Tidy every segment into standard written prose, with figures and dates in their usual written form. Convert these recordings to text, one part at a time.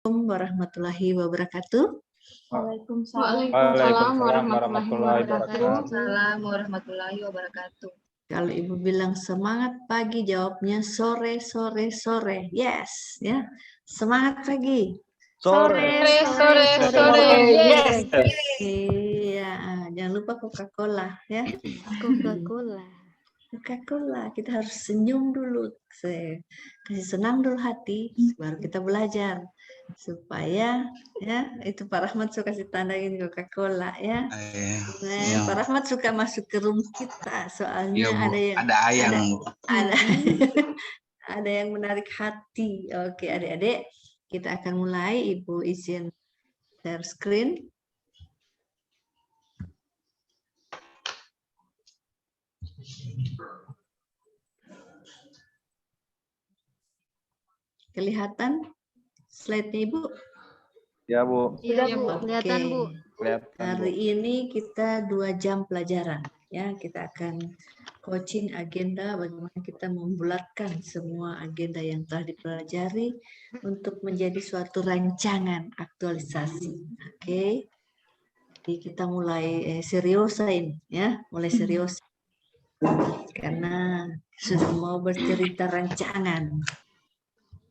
Warahmatullahi wabarakatuh. Waalaikumsalam warahmatullahi wabarakatuh. Waalaikumsalam warahmatullahi wabarakatuh. Kalau Ibu bilang semangat pagi, jawabnya sore, sore, sore. Yes, ya. Semangat pagi. Sore. Yes. Iya, jangan lupa Coca-Cola ya. Coca-Cola. Coca-Cola, kita harus senyum dulu, kasih senang dulu hati, baru kita belajar. Supaya ya, itu Pak Rahmat suka kasih tandain Coca-Cola ya. Nah, Pak Rahmat suka masuk ke room kita, soalnya ada ayang. Ada yang menarik hati. Oke, adik-adik, kita akan mulai. Ibu izin share screen. Kelihatan slide-nya Ibu? Ya, Bu. Iya, Bu. Oke. Kelihatan, Bu. Kelihatan, Bu. Hari ini kita 2 jam pelajaran. Ya, kita akan coaching agenda bagaimana kita membulatkan semua agenda yang telah dipelajari untuk menjadi suatu rancangan aktualisasi. Oke. Jadi kita mulai seriusin ya, mulai serius. Karena sudah mau bercerita rancangan.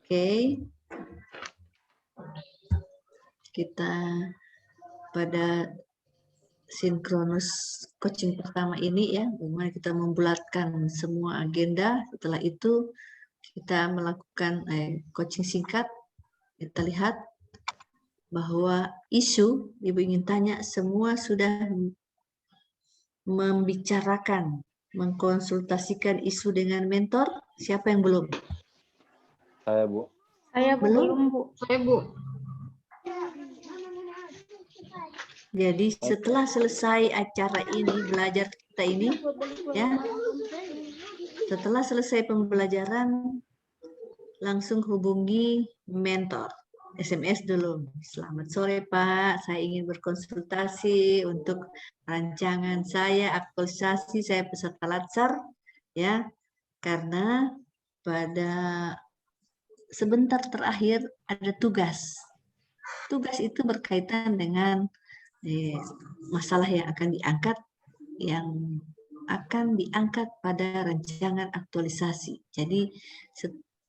Oke. Kita pada sinkronus coaching pertama ini ya, bagaimana kita membulatkan semua agenda. Setelah itu kita melakukan coaching singkat. Kita lihat bahwa isu, Ibu ingin tanya, semua sudah membicarakan, mengkonsultasikan isu dengan mentor. Siapa yang belum? Saya, Bu. Saya belum, Bu. Saya, Bu. Jadi setelah selesai acara ini, belajar kita ini, ya, setelah selesai pembelajaran, langsung hubungi mentor. SMS dulu. Selamat sore Pak, saya ingin berkonsultasi untuk rancangan saya, aktualisasi saya peserta Latsar, ya, karena pada sebentar terakhir ada tugas. Tugas itu berkaitan dengan masalah yang akan diangkat pada rancangan aktualisasi. Jadi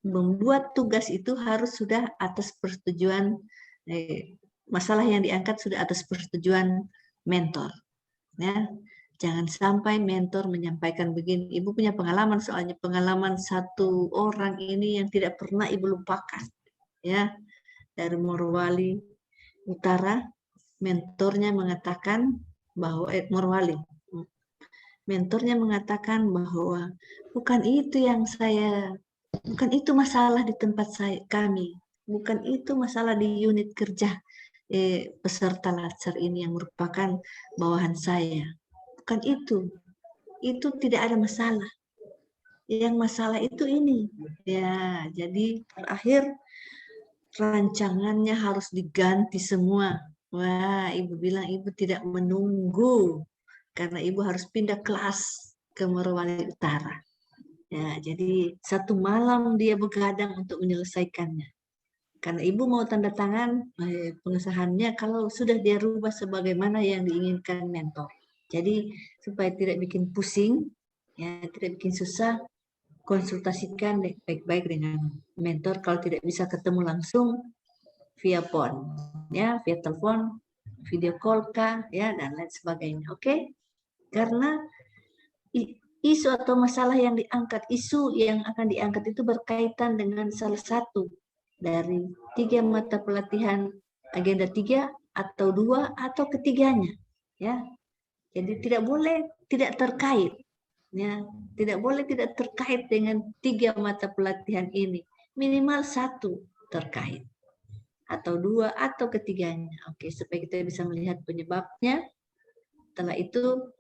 membuat tugas itu harus sudah atas persetujuan masalah yang diangkat sudah atas persetujuan mentor. Ya, jangan sampai mentor menyampaikan begini. Ibu punya pengalaman, soalnya pengalaman satu orang ini yang tidak pernah Ibu lupakan. Ya, dari Morowali Utara. Mentornya mengatakan bahwa mentornya mengatakan bahwa bukan itu masalah di tempat kami, bukan itu masalah di unit kerja peserta Latsar ini yang merupakan bawahan saya, bukan itu tidak ada masalah. Yang masalah itu ini, ya. Jadi terakhir rancangannya harus diganti semua. Wah, Ibu bilang Ibu tidak menunggu karena Ibu harus pindah kelas ke Morowali Utara. Ya, jadi satu malam dia begadang untuk menyelesaikannya. Karena Ibu mau tanda tangan pengesahannya kalau sudah dia rubah sebagaimana yang diinginkan mentor. Jadi supaya tidak bikin pusing, ya, tidak bikin susah, konsultasikan baik-baik dengan mentor. Kalau tidak bisa ketemu langsung, via phone, ya, via telepon, video call kah, ya, dan lain sebagainya. Oke? Karena isu atau masalah yang diangkat, isu yang akan diangkat itu berkaitan dengan salah satu dari 3 mata pelatihan agenda 3 atau 2 atau ketiganya, ya. Jadi tidak boleh tidak terkait, ya. Tidak boleh tidak terkait dengan 3 mata pelatihan ini. Minimal 1 terkait. Atau 2 atau ketiganya. Oke, supaya kita bisa melihat penyebabnya. Setelah itu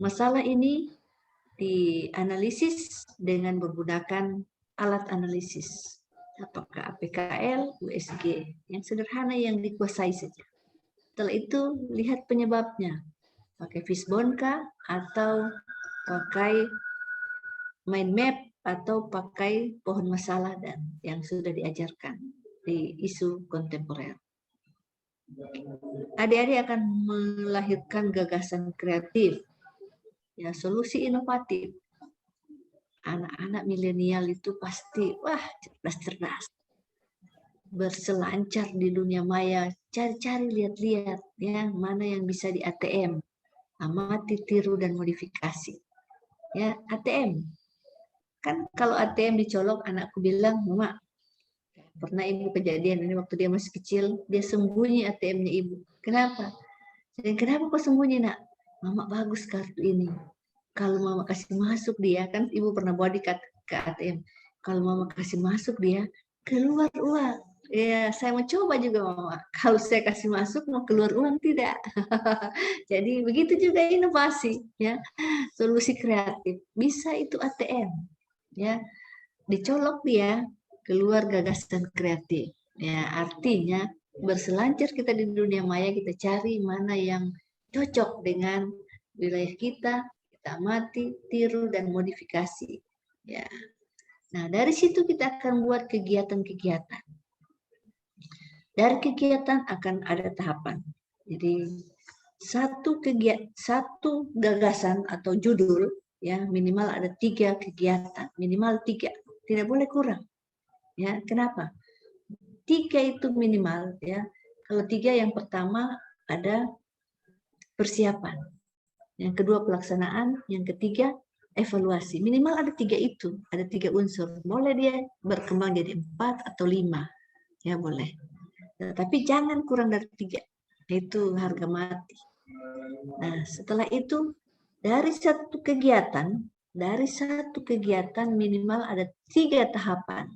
masalah ini dianalisis dengan menggunakan alat analisis. Apakah APKL, USG, yang sederhana yang dikuasai saja. Setelah itu lihat penyebabnya. Pakai fishbone kah atau pakai mind map atau pakai pohon masalah dan yang sudah diajarkan. di isu kontemporer. Adik-adik akan melahirkan gagasan kreatif, ya, solusi inovatif. Anak-anak milenial itu pasti cerdas-cerdas, berselancar di dunia maya, cari-cari, lihat-lihat, ya, mana yang bisa di ATM, amati, tiru, dan modifikasi. Ya, ATM. Kan kalau ATM dicolok, anakku bilang, Mama, pernah ibu kejadian ini waktu dia masih kecil, dia sembunyi ATM-nya ibu. Kenapa? Dan kenapa kok sembunyi, nak? Mama, bagus kartu ini. Kalau mama kasih masuk dia, kan ibu pernah bawa di ke ATM. Kalau mama kasih masuk dia, keluar uang. Ya, saya mau coba juga mama. Kalau saya kasih masuk, mau keluar uang tidak. Jadi begitu juga inovasi, ya, solusi kreatif. Bisa itu ATM, ya, dicolok dia, keluar gagasan kreatif. Ya, artinya berselancar kita di dunia maya, kita cari mana yang cocok dengan wilayah kita amati, tiru, dan modifikasi. Ya. Nah, dari situ kita akan buat kegiatan-kegiatan. Dari kegiatan akan ada tahapan. Jadi satu gagasan atau judul, ya, minimal ada 3 kegiatan, minimal 3, tidak boleh kurang. Ya, kenapa? 3 itu minimal, ya. Kalau 3, yang pertama ada persiapan. Yang kedua pelaksanaan, yang ketiga evaluasi. Minimal ada 3 itu, ada 3 unsur. Boleh dia berkembang jadi 4 atau 5, ya boleh. Tapi jangan kurang dari 3, itu harga mati. Nah, setelah itu dari satu kegiatan minimal ada 3 tahapan.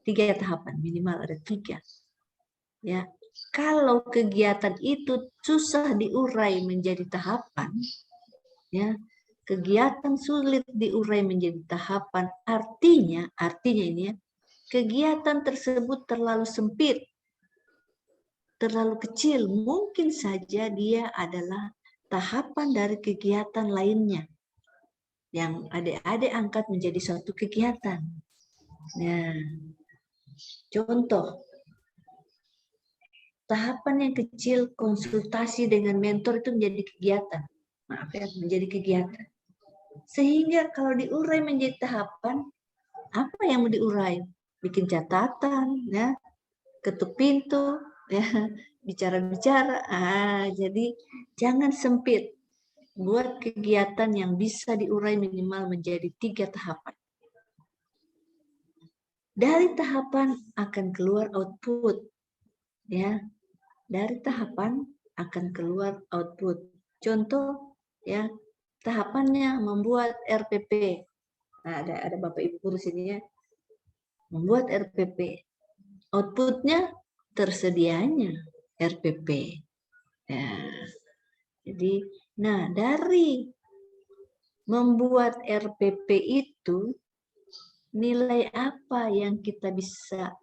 3 tahapan minimal ada 3. Ya, kalau kegiatan itu susah diurai menjadi tahapan, ya, kegiatan sulit diurai menjadi tahapan, artinya ini ya, kegiatan tersebut terlalu sempit, terlalu kecil, mungkin saja dia adalah tahapan dari kegiatan lainnya yang adik-adik angkat menjadi suatu kegiatan. Nah, contoh, tahapan yang kecil konsultasi dengan mentor itu menjadi kegiatan. Maaf ya, menjadi kegiatan. Sehingga kalau diurai menjadi tahapan, apa yang mau diurai? Bikin catatan, ya, ketuk pintu, ya, bicara-bicara. Jadi jangan sempit. Buat kegiatan yang bisa diurai minimal menjadi 3 tahapan. Dari tahapan akan keluar output, ya. Dari tahapan akan keluar output. Contoh, ya, tahapannya membuat RPP. Nah, ada Bapak Ibu guru sini, ya. Membuat RPP. Outputnya tersedianya RPP. Ya. Jadi, nah, dari membuat RPP itu, nilai apa yang kita bisa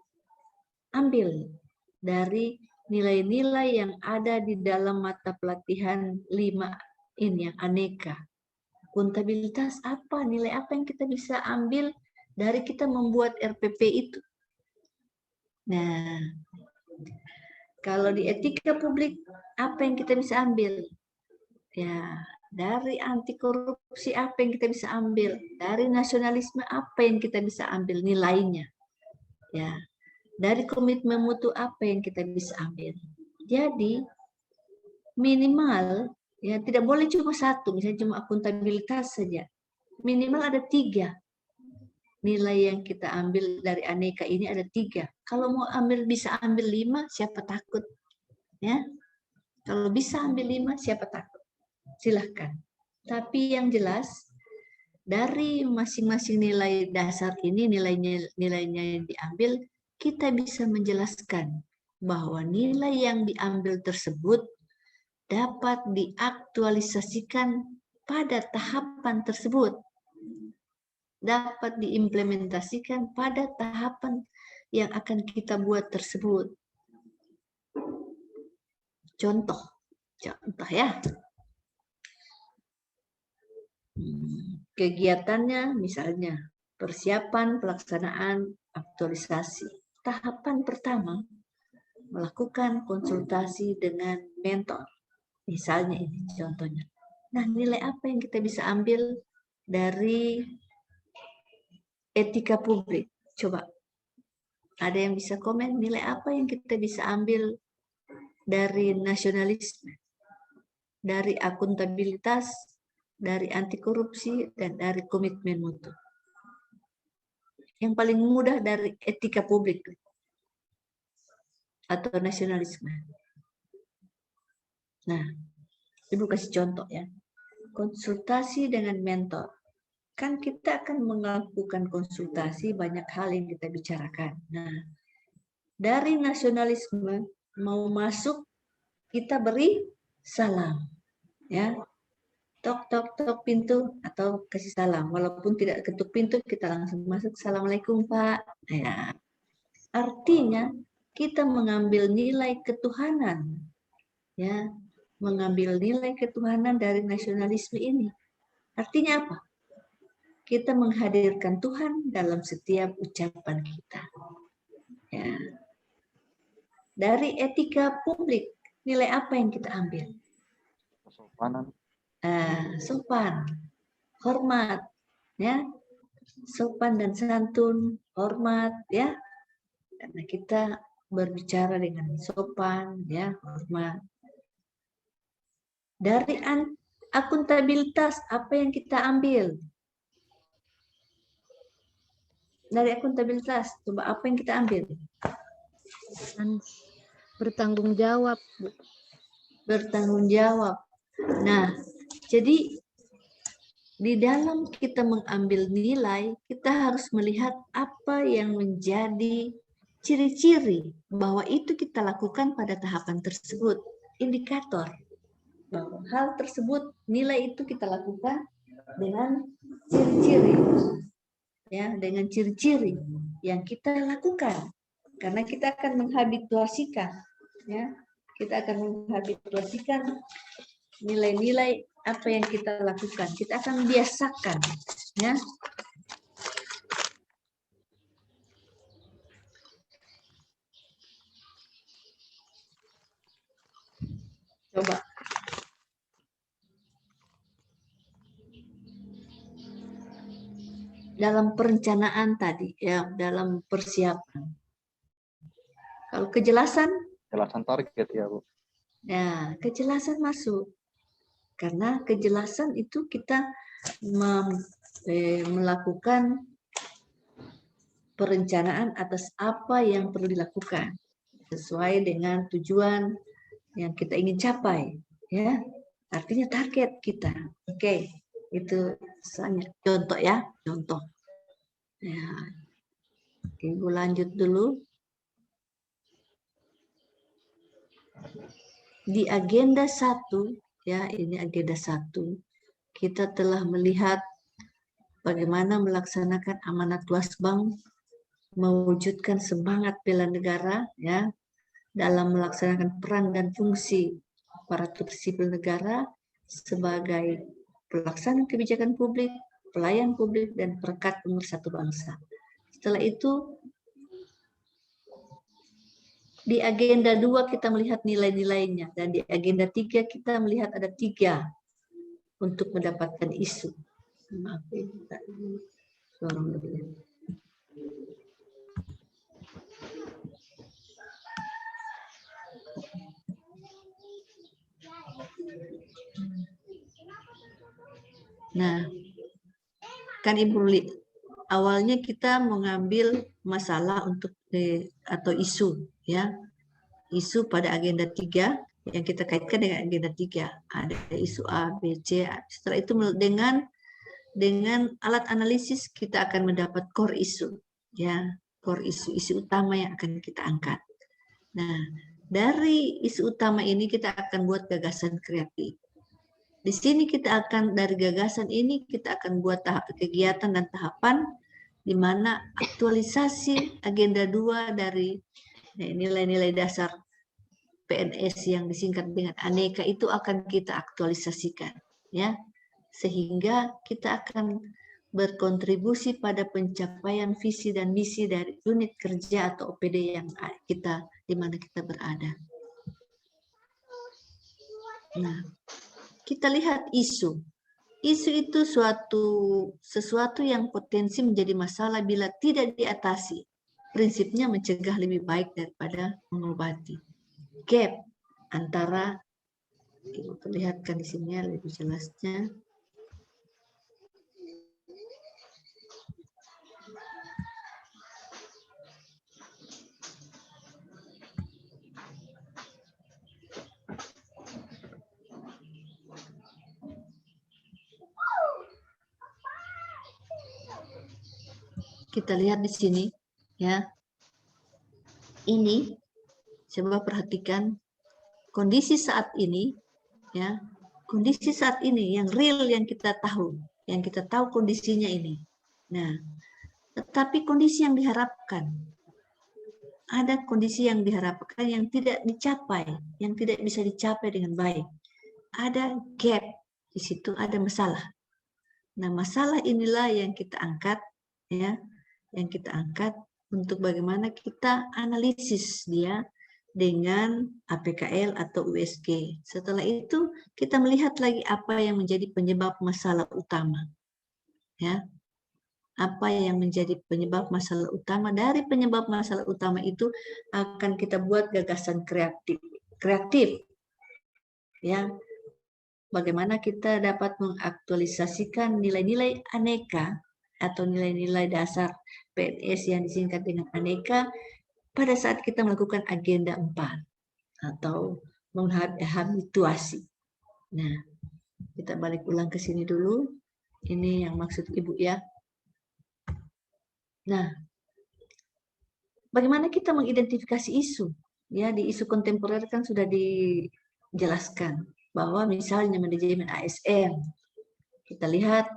ambil dari nilai-nilai yang ada di dalam mata pelatihan 5 ini yang aneka. Akuntabilitas apa? Nilai apa yang kita bisa ambil dari kita membuat RPP itu? Nah, kalau di etika publik, apa yang kita bisa ambil? Ya, dari anti korupsi apa yang kita bisa ambil? Dari nasionalisme apa yang kita bisa ambil nilainya? Ya, dari komitmen mutu apa yang kita bisa ambil? Jadi minimal, ya, tidak boleh cuma 1, misalnya cuma akuntabilitas saja. Minimal ada 3. Nilai yang kita ambil dari aneka ini ada 3. Kalau mau ambil bisa ambil 5, siapa takut? Ya, kalau bisa ambil 5, siapa takut? Silahkan. Tapi yang jelas dari masing-masing nilai dasar ini, nilainya yang diambil, kita bisa menjelaskan bahwa nilai yang diambil tersebut dapat diaktualisasikan pada tahapan tersebut, dapat diimplementasikan pada tahapan yang akan kita buat tersebut. Contoh ya. Kegiatannya misalnya persiapan, pelaksanaan, aktualisasi. tahapan pertama melakukan konsultasi dengan mentor. Misalnya ini contohnya. Nah, nilai apa yang kita bisa ambil dari etika publik? Coba, ada yang bisa komen nilai apa yang kita bisa ambil dari nasionalisme, dari akuntabilitas, dari anti korupsi, dan dari komitmen mutu. Yang paling mudah dari etika publik atau nasionalisme. Nah, Ibu kasih contoh ya. Konsultasi dengan mentor. Kan kita akan melakukan konsultasi banyak hal yang kita bicarakan. Nah, dari nasionalisme mau masuk kita beri salam. Ya. Tok tok tok pintu atau kasih salam. Walaupun tidak ketuk pintu kita langsung masuk. Assalamualaikum Pak. Ya. Artinya kita mengambil nilai ketuhanan. Ya. Mengambil nilai ketuhanan dari nasionalisme ini. Artinya apa? Kita menghadirkan Tuhan dalam setiap ucapan kita. Ya. Dari etika publik, nilai apa yang kita ambil? Kesopanan. Sopan, hormat, ya, sopan dan santun, hormat, ya. Karena kita berbicara dengan sopan, ya, hormat. Dari akuntabilitas, apa yang kita ambil? Dari akuntabilitas, coba apa yang kita ambil? Bertanggung jawab, Bu. Bertanggung jawab. Nah, jadi di dalam kita mengambil nilai, kita harus melihat apa yang menjadi ciri-ciri bahwa itu kita lakukan pada tahapan tersebut. Indikator bahwa hal tersebut, nilai itu kita lakukan dengan ciri-ciri. Ya, dengan ciri-ciri yang kita lakukan. Karena kita akan menghabituasikan, ya. Kita akan menghabituasikan nilai-nilai apa yang kita lakukan. Kita akan biasakan, ya. Coba. Dalam perencanaan tadi, ya, dalam persiapan. Kalau kejelasan? Kejelasan target ya, Bu. Ya, kejelasan masuk. Karena kejelasan itu kita melakukan perencanaan atas apa yang perlu dilakukan sesuai dengan tujuan yang kita ingin capai, ya. Artinya target kita. Oke, itu contoh ya, contoh. Ya. Ibu lanjut dulu. Di agenda 1, ya, ini agenda 1, kita telah melihat bagaimana melaksanakan amanat luas bank, mewujudkan semangat bela negara, ya, dalam melaksanakan peran dan fungsi aparatur sipil negara sebagai pelaksana kebijakan publik, pelayan publik, dan perekat pemersatu bangsa. Setelah itu, di agenda 2 kita melihat nilai-nilainya, dan di agenda 3 kita melihat ada 3 untuk mendapatkan isu. Maaf, nah, kan Ibu awalnya kita mengambil masalah untuk atau isu, ya, isu pada agenda 3 yang kita kaitkan dengan agenda 3. Ada isu A, B, C. Setelah itu dengan alat analisis kita akan mendapat core isu, ya, core isu utama yang akan kita angkat. Nah, dari isu utama ini kita akan buat gagasan kreatif. Di sini kita akan, dari gagasan ini kita akan buat kegiatan dan tahapan di mana aktualisasi agenda 2 dari nilai-nilai dasar PNS yang disingkat dengan aneka itu akan kita aktualisasikan, ya, sehingga kita akan berkontribusi pada pencapaian visi dan misi dari unit kerja atau OPD yang kita di mana kita berada. Nah, kita lihat isu. Isu itu sesuatu yang potensi menjadi masalah bila tidak diatasi. Prinsipnya mencegah lebih baik daripada mengobati. Gap antara, Ibu perlihatkan di sini ya lebih jelasnya. Kita lihat di sini ya. Ini coba perhatikan kondisi saat ini ya. Kondisi saat ini yang real yang kita tahu kondisinya ini. Nah, tetapi kondisi yang diharapkan, ada kondisi yang diharapkan yang tidak dicapai, yang tidak bisa dicapai dengan baik. Ada gap, di situ ada masalah. Nah, masalah inilah yang kita angkat ya, yang kita angkat untuk bagaimana kita analisis dia dengan APKL atau USG. Setelah itu kita melihat lagi apa yang menjadi penyebab masalah utama. Ya. Apa yang menjadi penyebab masalah utama? Dari penyebab masalah utama itu akan kita buat gagasan kreatif. Ya. Bagaimana kita dapat mengaktualisasikan nilai-nilai aneka atau nilai-nilai dasar PNS yang disingkat dengan aneka pada saat kita melakukan agenda 4 atau menghabituasi. Nah, kita balik ulang ke sini dulu. Ini yang maksud Ibu ya. Nah, bagaimana kita mengidentifikasi isu? Ya, di isu kontemporer kan sudah dijelaskan bahwa misalnya manajemen ASN, kita lihat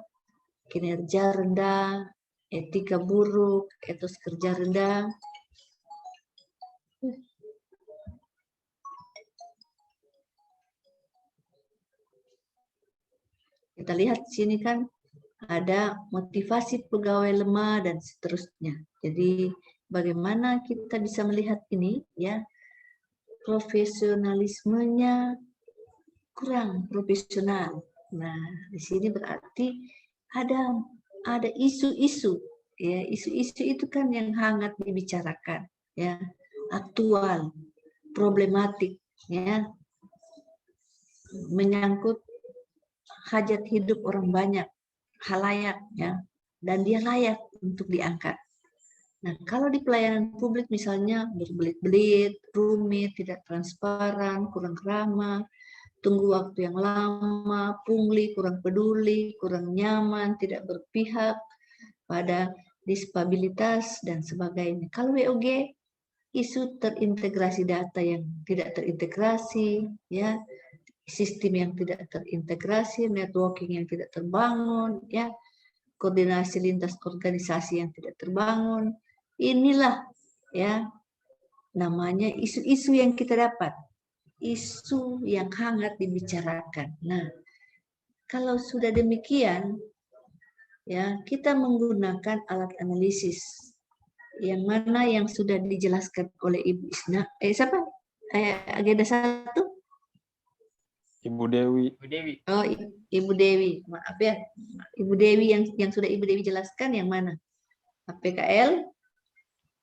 kinerja rendah, etika buruk, etos kerja rendah. Kita lihat di sini kan ada motivasi pegawai lemah dan seterusnya. Jadi bagaimana kita bisa melihat ini ya, profesionalismenya kurang profesional. Nah, di sini berarti ada isu-isu ya, isu-isu itu kan yang hangat dibicarakan ya, aktual, problematik ya, menyangkut hajat hidup orang banyak, halayak ya, dan dia layak untuk diangkat. Nah, kalau di pelayanan publik misalnya berbelit-belit, rumit, tidak transparan, kurang ramah, tunggu waktu yang lama, pungli, kurang peduli, kurang nyaman, tidak berpihak pada dispabilitas dan sebagainya. Kalau WOG, isu terintegrasi data yang tidak terintegrasi, ya, sistem yang tidak terintegrasi, networking yang tidak terbangun, ya, koordinasi lintas organisasi yang tidak terbangun. Inilah ya namanya isu-isu yang kita dapat, isu yang hangat dibicarakan. Nah, kalau sudah demikian, ya kita menggunakan alat analisis yang mana yang sudah dijelaskan oleh Ibu Isna. Siapa? Agenda 1? Ibu Dewi. Oh, Ibu Dewi. Maaf ya. Ibu Dewi yang sudah Ibu Dewi jelaskan yang mana? APKL,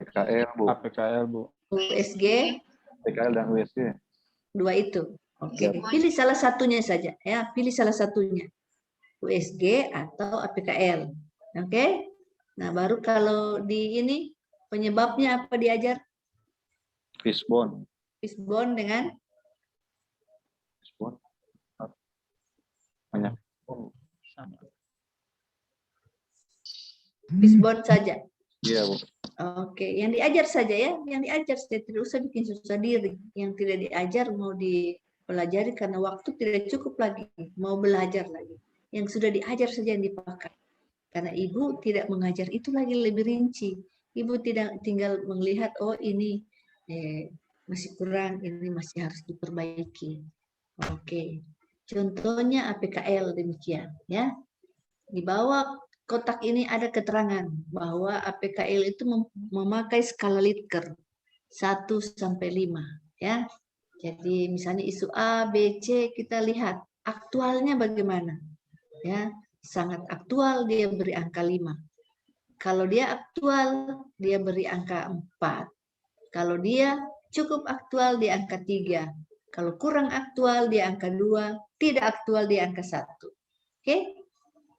APKL, Bu. USG, APKL dan USG. Dua itu. Oke, pilih salah satunya saja ya, pilih salah satunya. USG atau APKL. Oke? Nah, baru kalau di ini penyebabnya apa diajar? Fishbone. Fishbone dengan Fishbone. Banyak. Fishbone saja. Iya, Bu. Oke, yang diajar saja ya, yang diajar saja, tidak usah bikin susah diri. Yang tidak diajar mau dipelajari karena waktu tidak cukup lagi, mau belajar lagi. Yang sudah diajar saja yang dipakai. Karena Ibu tidak mengajar itu lagi lebih rinci. Ibu tidak tinggal melihat, oh ini masih kurang, ini masih harus diperbaiki. Oke, contohnya APKL demikian ya. Di bawah kotak ini ada keterangan bahwa APKL itu memakai skala Likert 1 sampai 5 ya. Jadi misalnya isu A, B, C kita lihat aktualnya bagaimana. Ya, sangat aktual dia beri angka 5. Kalau dia aktual dia beri angka 4. Kalau dia cukup aktual di angka 3. Kalau kurang aktual di angka 2, tidak aktual di angka 1. Oke?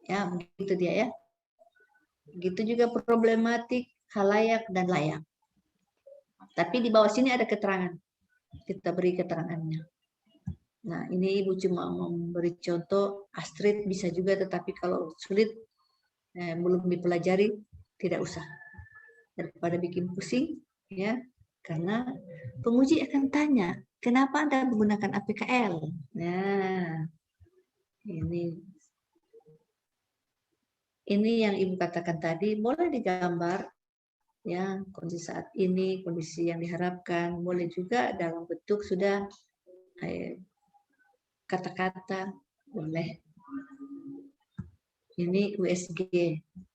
Ya, begitu dia ya. Begitu juga problematik halayak dan layak. Tapi di bawah sini ada keterangan. Kita beri keterangannya. Nah, ini Ibu cuma memberi contoh. Astrid bisa juga, tetapi kalau sulit, belum dipelajari, tidak usah. Daripada bikin pusing, ya. Karena penguji akan tanya, kenapa Anda menggunakan APKL? Nah, ini yang Ibu katakan tadi, boleh digambar, ya, kondisi saat ini, kondisi yang diharapkan, boleh juga dalam bentuk sudah kata-kata, boleh. Ini USG,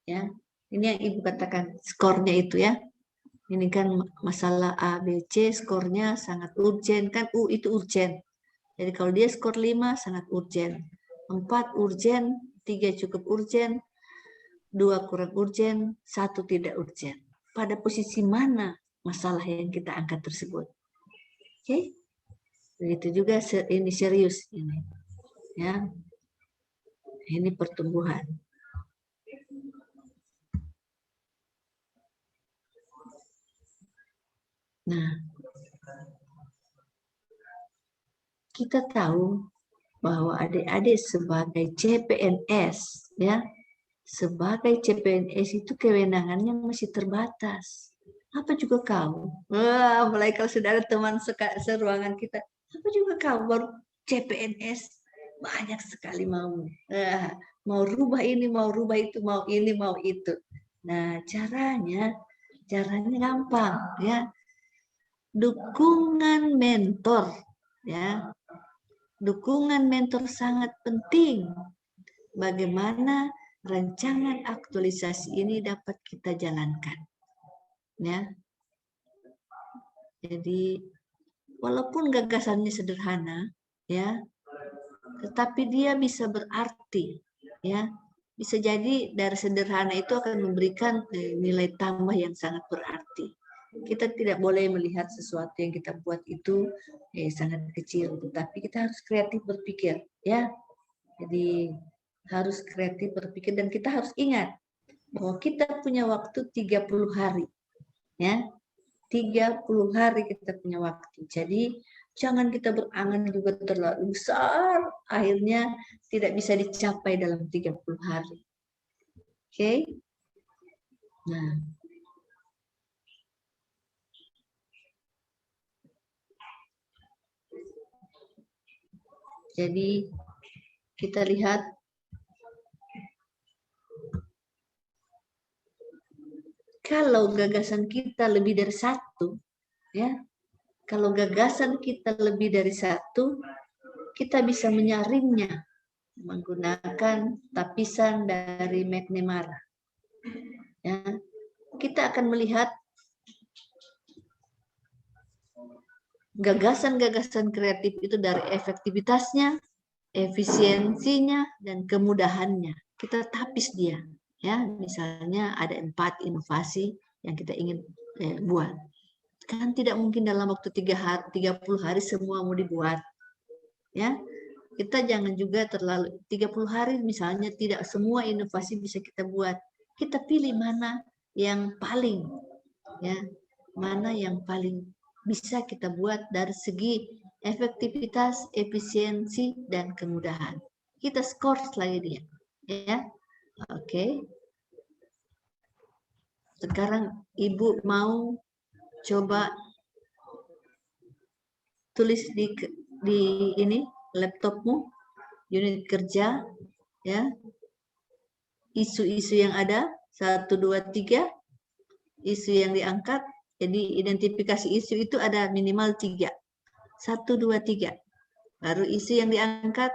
ya. Ini yang Ibu katakan skornya itu ya. Ini kan masalah A, B, C, skornya sangat urgen, kan U itu urgen. Jadi kalau dia skor 5 sangat urgen, 4 urgen, 3 cukup urgen, 2 kurang urgen, 1 tidak urgen. Pada posisi mana masalah yang kita angkat tersebut? Oke? Begitu juga ini serius ini. Ya. Ini pertumbuhan. Nah, kita tahu bahwa adik-adik sebagai CPNS, ya, sebagai CPNS itu kewenangannya masih terbatas. Apa juga kau? Wah, mulai kalau sudah ada teman seruangan kita, apa juga kau baru CPNS banyak sekali mau. Mau rubah ini, mau rubah itu, mau ini, mau itu. Nah, caranya gampang, ya. Dukungan mentor, ya. Dukungan mentor sangat penting. Bagaimana rancangan aktualisasi ini dapat kita jalankan, ya. Jadi walaupun gagasannya sederhana, ya, tetapi dia bisa berarti, ya. Bisa jadi dari sederhana itu akan memberikan nilai tambah yang sangat berarti. Kita tidak boleh melihat sesuatu yang kita buat itu sangat kecil, tetapi kita harus kreatif berpikir, ya. Jadi harus kreatif berpikir, dan kita harus ingat bahwa kita punya waktu 30 hari, ya. 30 hari kita punya waktu. Jadi jangan kita berangan juga terlalu besar, akhirnya tidak bisa dicapai dalam 30 hari. Oke? Nah, jadi kita lihat kalau gagasan kita lebih dari satu, ya, kalau gagasan kita lebih dari satu, kita bisa menyaringnya menggunakan tapisan dari McNamara. Ya, kita akan melihat gagasan-gagasan kreatif itu dari efektivitasnya, efisiensinya, dan kemudahannya. Kita tapis dia, ya. Misalnya ada 4 inovasi yang kita ingin buat. Kan tidak mungkin dalam waktu 30 hari semua mau dibuat, ya. Kita jangan juga terlalu 30 hari misalnya tidak semua inovasi bisa kita buat. Kita pilih mana yang paling, ya, mana yang paling bisa kita buat dari segi efektivitas, efisiensi, dan kemudahan. Kita skor lagi dia, ya. Oke. Sekarang Ibu mau coba tulis di ini laptopmu, unit kerja, ya. Isu-isu yang ada 1, 2, 3, isu yang diangkat. Jadi identifikasi isu itu ada minimal 3. 1, 2, 3. Baru isu yang diangkat,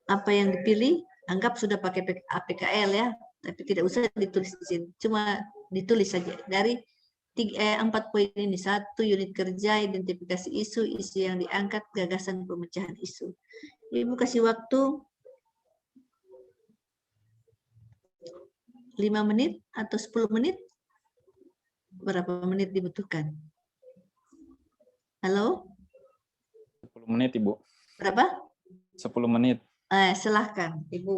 apa yang dipilih, anggap sudah pakai APKL, ya. Tapi tidak usah ditulis di sini, cuma ditulis saja dari 4 poin ini. 1. Unit kerja, identifikasi isu yang diangkat, gagasan pemecahan isu. Ibu kasih waktu 5 menit atau 10 menit. Berapa menit dibutuhkan? Halo? 10 menit, Ibu. Berapa? 10 menit. Silahkan. Ibu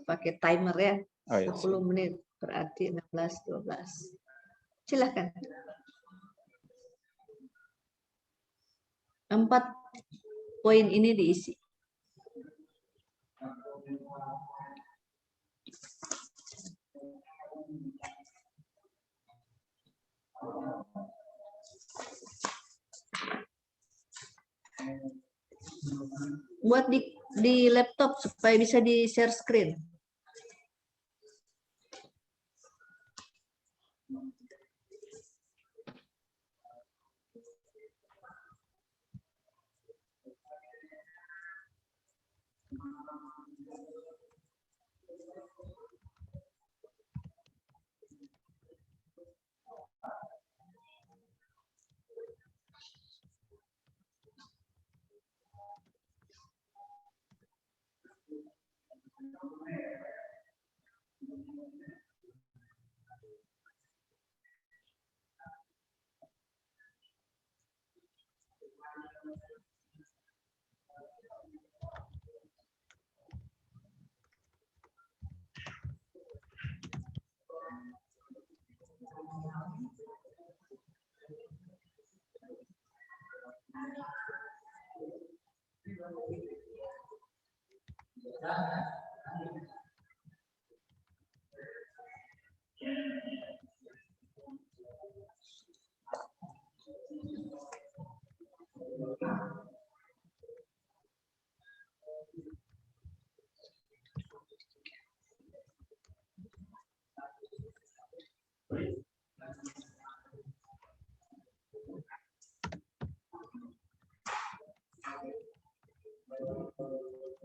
pakai timer ya. Oh, iya, 10 menit. Berarti 16, 12. Silahkan. 4 poin ini diisi. Buat di laptop supaya bisa di share screen.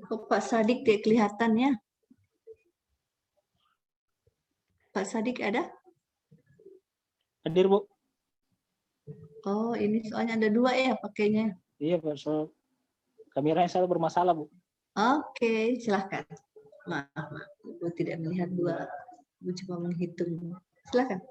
Kok Pak Sadik kayak kelihatannya? Pak Sadik ada? Hadir, Bu. Oh, ini soalnya ada 2 ya pakainya. Iya, Pak. So, kameranya selalu bermasalah, Bu. Oke, silahkan. Maaf, Ibu tidak melihat 2. Ibu cuma menghitung. Silahkan.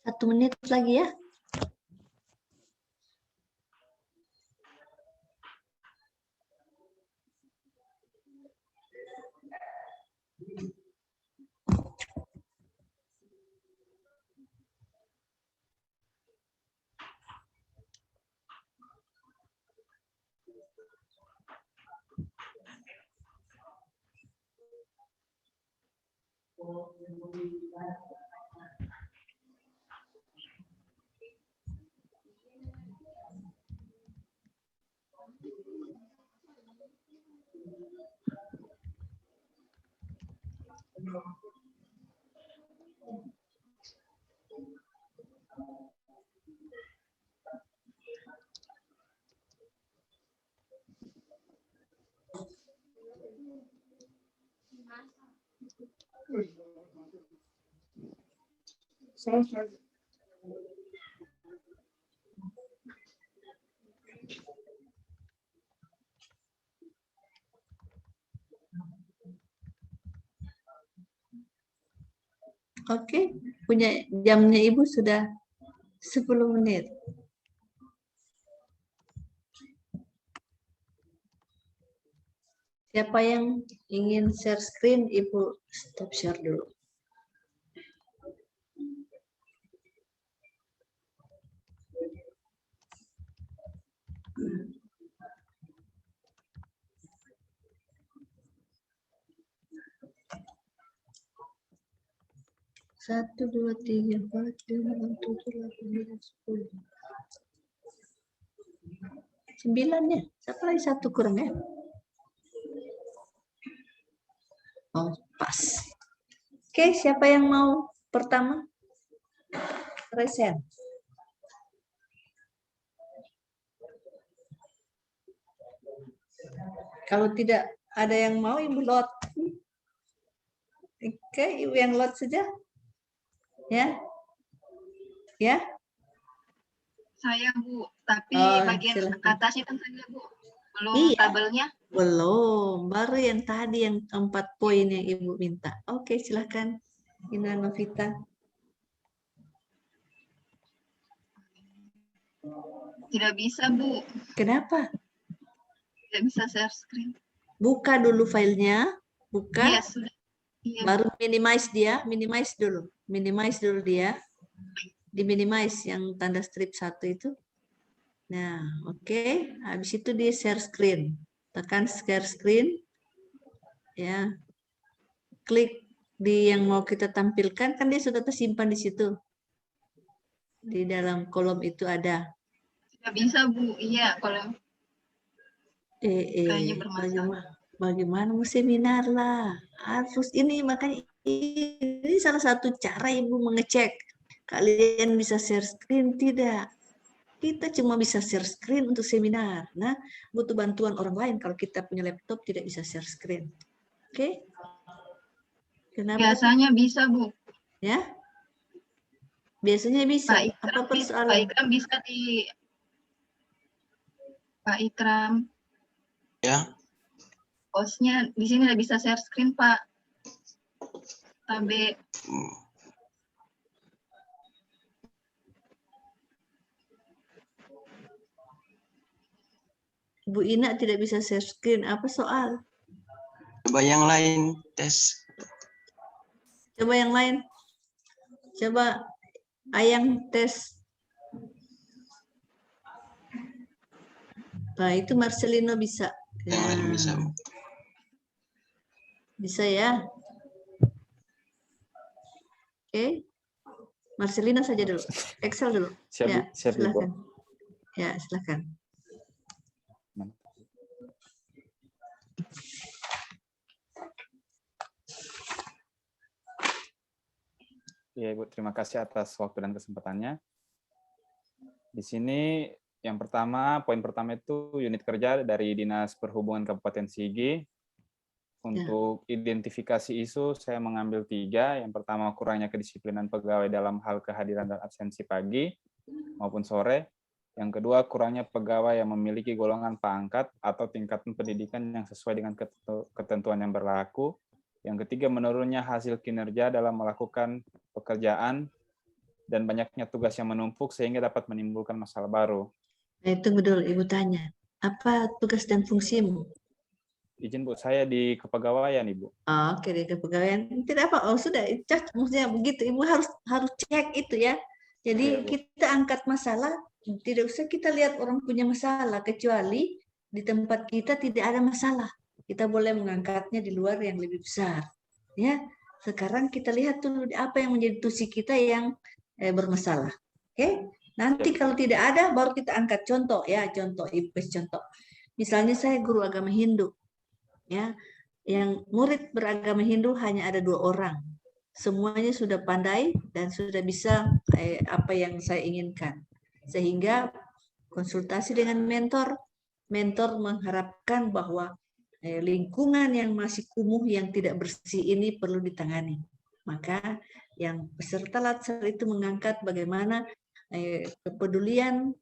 Satu menit lagi ya. Oke, punya jamnya Ibu sudah 10 menit. Siapa yang ingin share screen, Ibu stop share dulu. 1, 2, 3, 4, 5, 6, 7, 8, 9, 10. 9 ya. Siapa lagi 1 kurang ya? Oh, pas. Oke, siapa yang mau pertama? Resen. Kalau tidak ada yang mau, Ibu lot. Oke, Ibu yang lot saja. Ya. Ya. Saya Bu, tapi Oh, bagian silakan. atas itu saja Bu. Belum Iya. tabelnya. Belum, baru yang tadi yang 4 poin yang Ibu minta. Oke, silakan. Ina Novita. Tidak bisa Bu, Kenapa? tidak bisa share screen. Buka dulu filenya. Buka. Iya sudah. Iya Bu. Baru minimize dia. Minimize dulu. Minimize dulu dia. Di minimize yang tanda strip 1 itu. Nah, oke. Habis itu di share screen. Tekan share screen. Ya. Klik di yang mau kita tampilkan, kan dia sudah tersimpan di situ. Di dalam kolom itu ada. Tidak bisa Bu, iya kalau kayaknya bermasalah. Bagaimana mau seminar lah. Harus ini, makanya ini salah satu cara Ibu mengecek. Kalian bisa share screen tidak? Kita cuma bisa share screen untuk seminar. Nah, butuh bantuan orang lain kalau kita punya laptop tidak bisa share screen. Oke? Kenapa? Biasanya bisa Bu. Ya? Biasanya bisa. Pak Apa Ikram, Pak persoalan? Ikram bisa di Pak Ikram. Ya, Hostnya di sini nggak bisa share screen Pak. Tabe. Bu Ina tidak bisa share screen. Apa soal? coba yang lain tes. Coba yang lain. Coba Ayang tes. Nah, itu Marcelino bisa. Yang lain bisa. Bisa ya. Oke. Marcelino saja dulu. Excel dulu. Siap, Ya, Bu. Siap, Ibu. silakan. Ya, silakan. Ya, Ibu, terima kasih atas waktu dan kesempatannya. Di sini yang pertama, poin pertama itu unit kerja dari Dinas Perhubungan Kabupaten Sigi. Untuk identifikasi isu, saya mengambil 3. Yang pertama, kurangnya kedisiplinan pegawai dalam hal kehadiran dan absensi pagi maupun sore. Yang kedua, kurangnya pegawai yang memiliki golongan pangkat atau tingkatan pendidikan yang sesuai dengan ketentuan yang berlaku. Yang ketiga, menurunnya hasil kinerja dalam melakukan pekerjaan dan banyaknya tugas yang menumpuk sehingga dapat menimbulkan masalah baru. Tunggu dulu, Ibu tanya. Apa tugas dan fungsimu? Izin Bu, saya di kepegawaian Ibu. Oke, di kepegawaian. Tidak apa, oh sudah, maksudnya begitu. Ibu harus cek itu ya. Jadi kita angkat masalah, tidak usah kita lihat orang punya masalah, kecuali di tempat kita tidak ada masalah. Kita boleh mengangkatnya di luar yang lebih besar. Ya, sekarang kita lihat dulu apa yang menjadi tusi kita yang bermasalah. Oke, nanti kalau tidak ada, baru kita angkat contoh ya, contoh Ibu contoh. Misalnya saya guru agama Hindu. Ya, yang murid beragama Hindu hanya ada 2 orang. Semuanya sudah pandai dan sudah bisa apa yang saya inginkan. Sehingga konsultasi dengan mentor mengharapkan bahwa lingkungan yang masih kumuh yang tidak bersih ini perlu ditangani. Maka yang peserta latsar itu mengangkat bagaimana kepedulian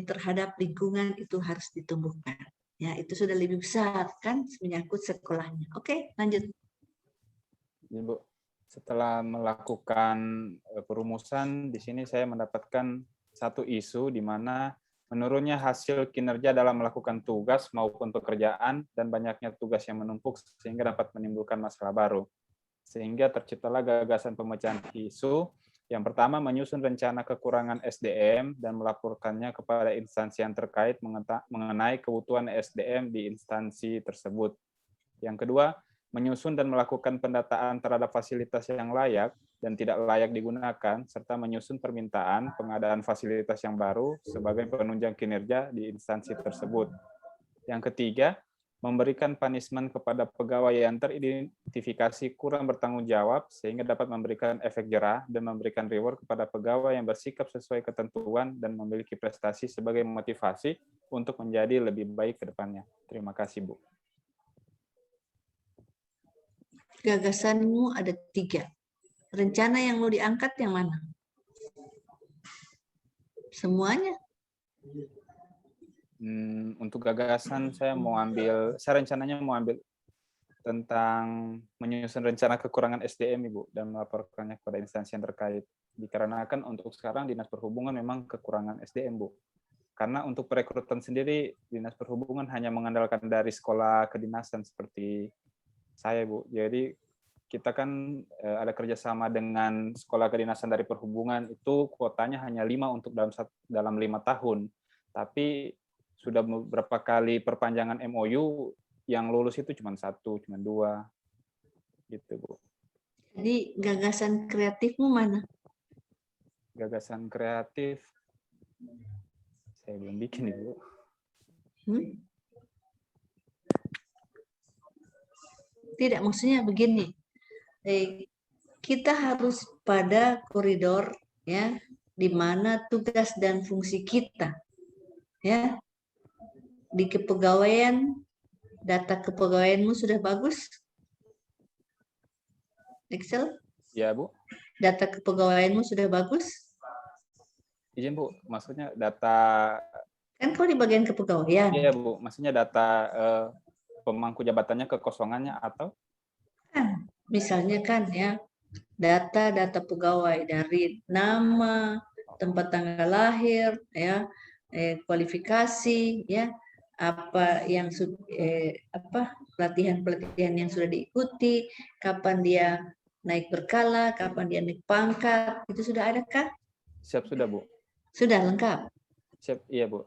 terhadap lingkungan itu harus ditumbuhkan. Ya, itu sudah lebih besar kan menyangkut sekolahnya. Oke, lanjut. Ibu, setelah melakukan perumusan, di sini saya mendapatkan satu isu di mana menurunnya hasil kinerja dalam melakukan tugas maupun pekerjaan dan banyaknya tugas yang menumpuk sehingga dapat menimbulkan masalah baru. Sehingga terciptalah gagasan pemecahan isu. Yang pertama, menyusun rencana kekurangan SDM dan melaporkannya kepada instansi yang terkait mengenai kebutuhan SDM di instansi tersebut. Yang kedua, menyusun dan melakukan pendataan terhadap fasilitas yang layak dan tidak layak digunakan, serta menyusun permintaan pengadaan fasilitas yang baru sebagai penunjang kinerja di instansi tersebut. Yang ketiga, memberikan punishment kepada pegawai yang teridentifikasi kurang bertanggung jawab sehingga dapat memberikan efek jerah dan memberikan reward kepada pegawai yang bersikap sesuai ketentuan dan memiliki prestasi sebagai motivasi untuk menjadi lebih baik ke depannya. Terima kasih, Bu. Gagasanmu ada 3. Rencana yang mau diangkat yang mana? Semuanya? Untuk gagasan saya rencananya mau ambil tentang menyusun rencana kekurangan SDM, Ibu, dan melaporkannya kepada instansi yang terkait. Dikarenakan untuk sekarang Dinas Perhubungan memang kekurangan SDM, Bu. Karena untuk perekrutan sendiri, Dinas Perhubungan hanya mengandalkan dari sekolah kedinasan seperti saya, Bu. Jadi kita kan ada kerjasama dengan sekolah kedinasan dari perhubungan, itu kuotanya hanya 5 untuk dalam 5 tahun. Tapi sudah beberapa kali perpanjangan MOU, yang lulus itu cuma 1, cuma 2. Gitu, Bu. Jadi gagasan kreatifmu mana? Gagasan kreatif, saya belum bikin, Ibu. Tidak, maksudnya begini. Kita harus pada koridor ya, di mana tugas dan fungsi kita ya. Di kepegawaian, data kepegawaianmu sudah bagus? Excel? Ya, Bu. Data kepegawaianmu sudah bagus? Izin, Bu, maksudnya data... Kan kau di bagian kepegawaian. Iya, Bu, maksudnya data pemangku jabatannya kekosongannya atau? Kan, misalnya kan ya, data pegawai dari nama, tempat tanggal lahir, ya, kualifikasi, ya, apa yang pelatihan yang sudah diikuti, kapan dia naik berkala, kapan dia naik pangkat, itu sudah ada kah? Siap, sudah, Bu. Sudah lengkap. Siap, iya, Bu.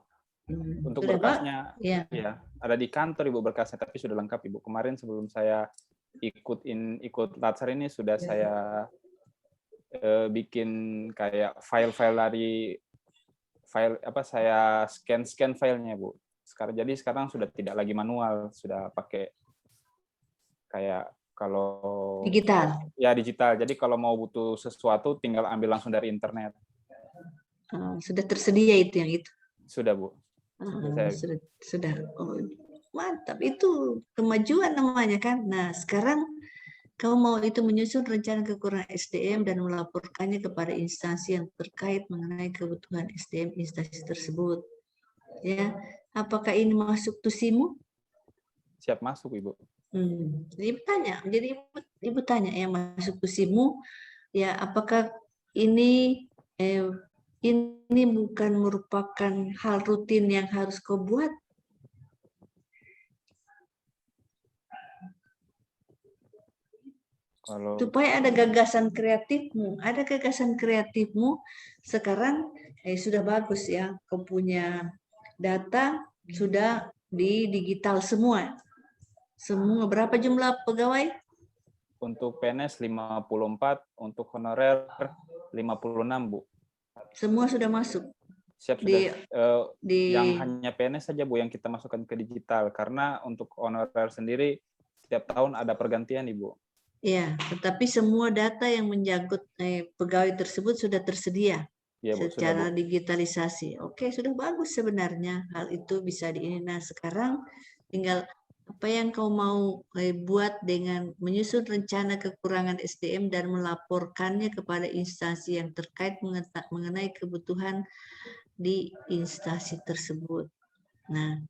Untuk Sudah, berkasnya, ya. ya, ada di kantor, Ibu, berkasnya, tapi sudah lengkap, Ibu. Kemarin sebelum saya ikut latsar ini sudah saya bikin kayak file-file dari saya scan filenya, Bu. Sekarang sudah tidak lagi manual, sudah pakai kayak kalau Digital. Ya, digital. Jadi kalau mau butuh sesuatu tinggal ambil langsung dari internet. Sudah tersedia itu yang itu. Sudah, Bu. Sudah. Oh, mantap, itu kemajuan namanya kan. Nah, sekarang kau mau itu menyusun rencana kekurangan SDM dan melaporkannya kepada instansi yang terkait mengenai kebutuhan SDM instansi tersebut. Ya, apakah ini masuk tusimu? Siap masuk, Ibu. Jadi ibu tanya yang masuk tusimu, ya apakah ini bukan merupakan hal rutin yang harus kau buat? Supaya ada gagasan kreatifmu. Ada gagasan kreatifmu, sekarang sudah bagus ya. Kau punya data sudah di digital semua. Semua berapa jumlah pegawai? Untuk PNS 54, untuk honorer 56, Bu. Semua sudah masuk. Siap, sudah. Yang hanya PNS saja, Bu, yang kita masukkan ke digital. Karena untuk honorer sendiri setiap tahun ada pergantian, Ibu. Ya, tetapi semua data yang menyangkut pegawai tersebut sudah tersedia ya, Bu, secara sudah, digitalisasi. Oke, sudah bagus sebenarnya hal itu bisa di. Nah, sekarang tinggal apa yang kau mau buat dengan menyusun rencana kekurangan SDM dan melaporkannya kepada instansi yang terkait mengenai kebutuhan di instansi tersebut. Nah,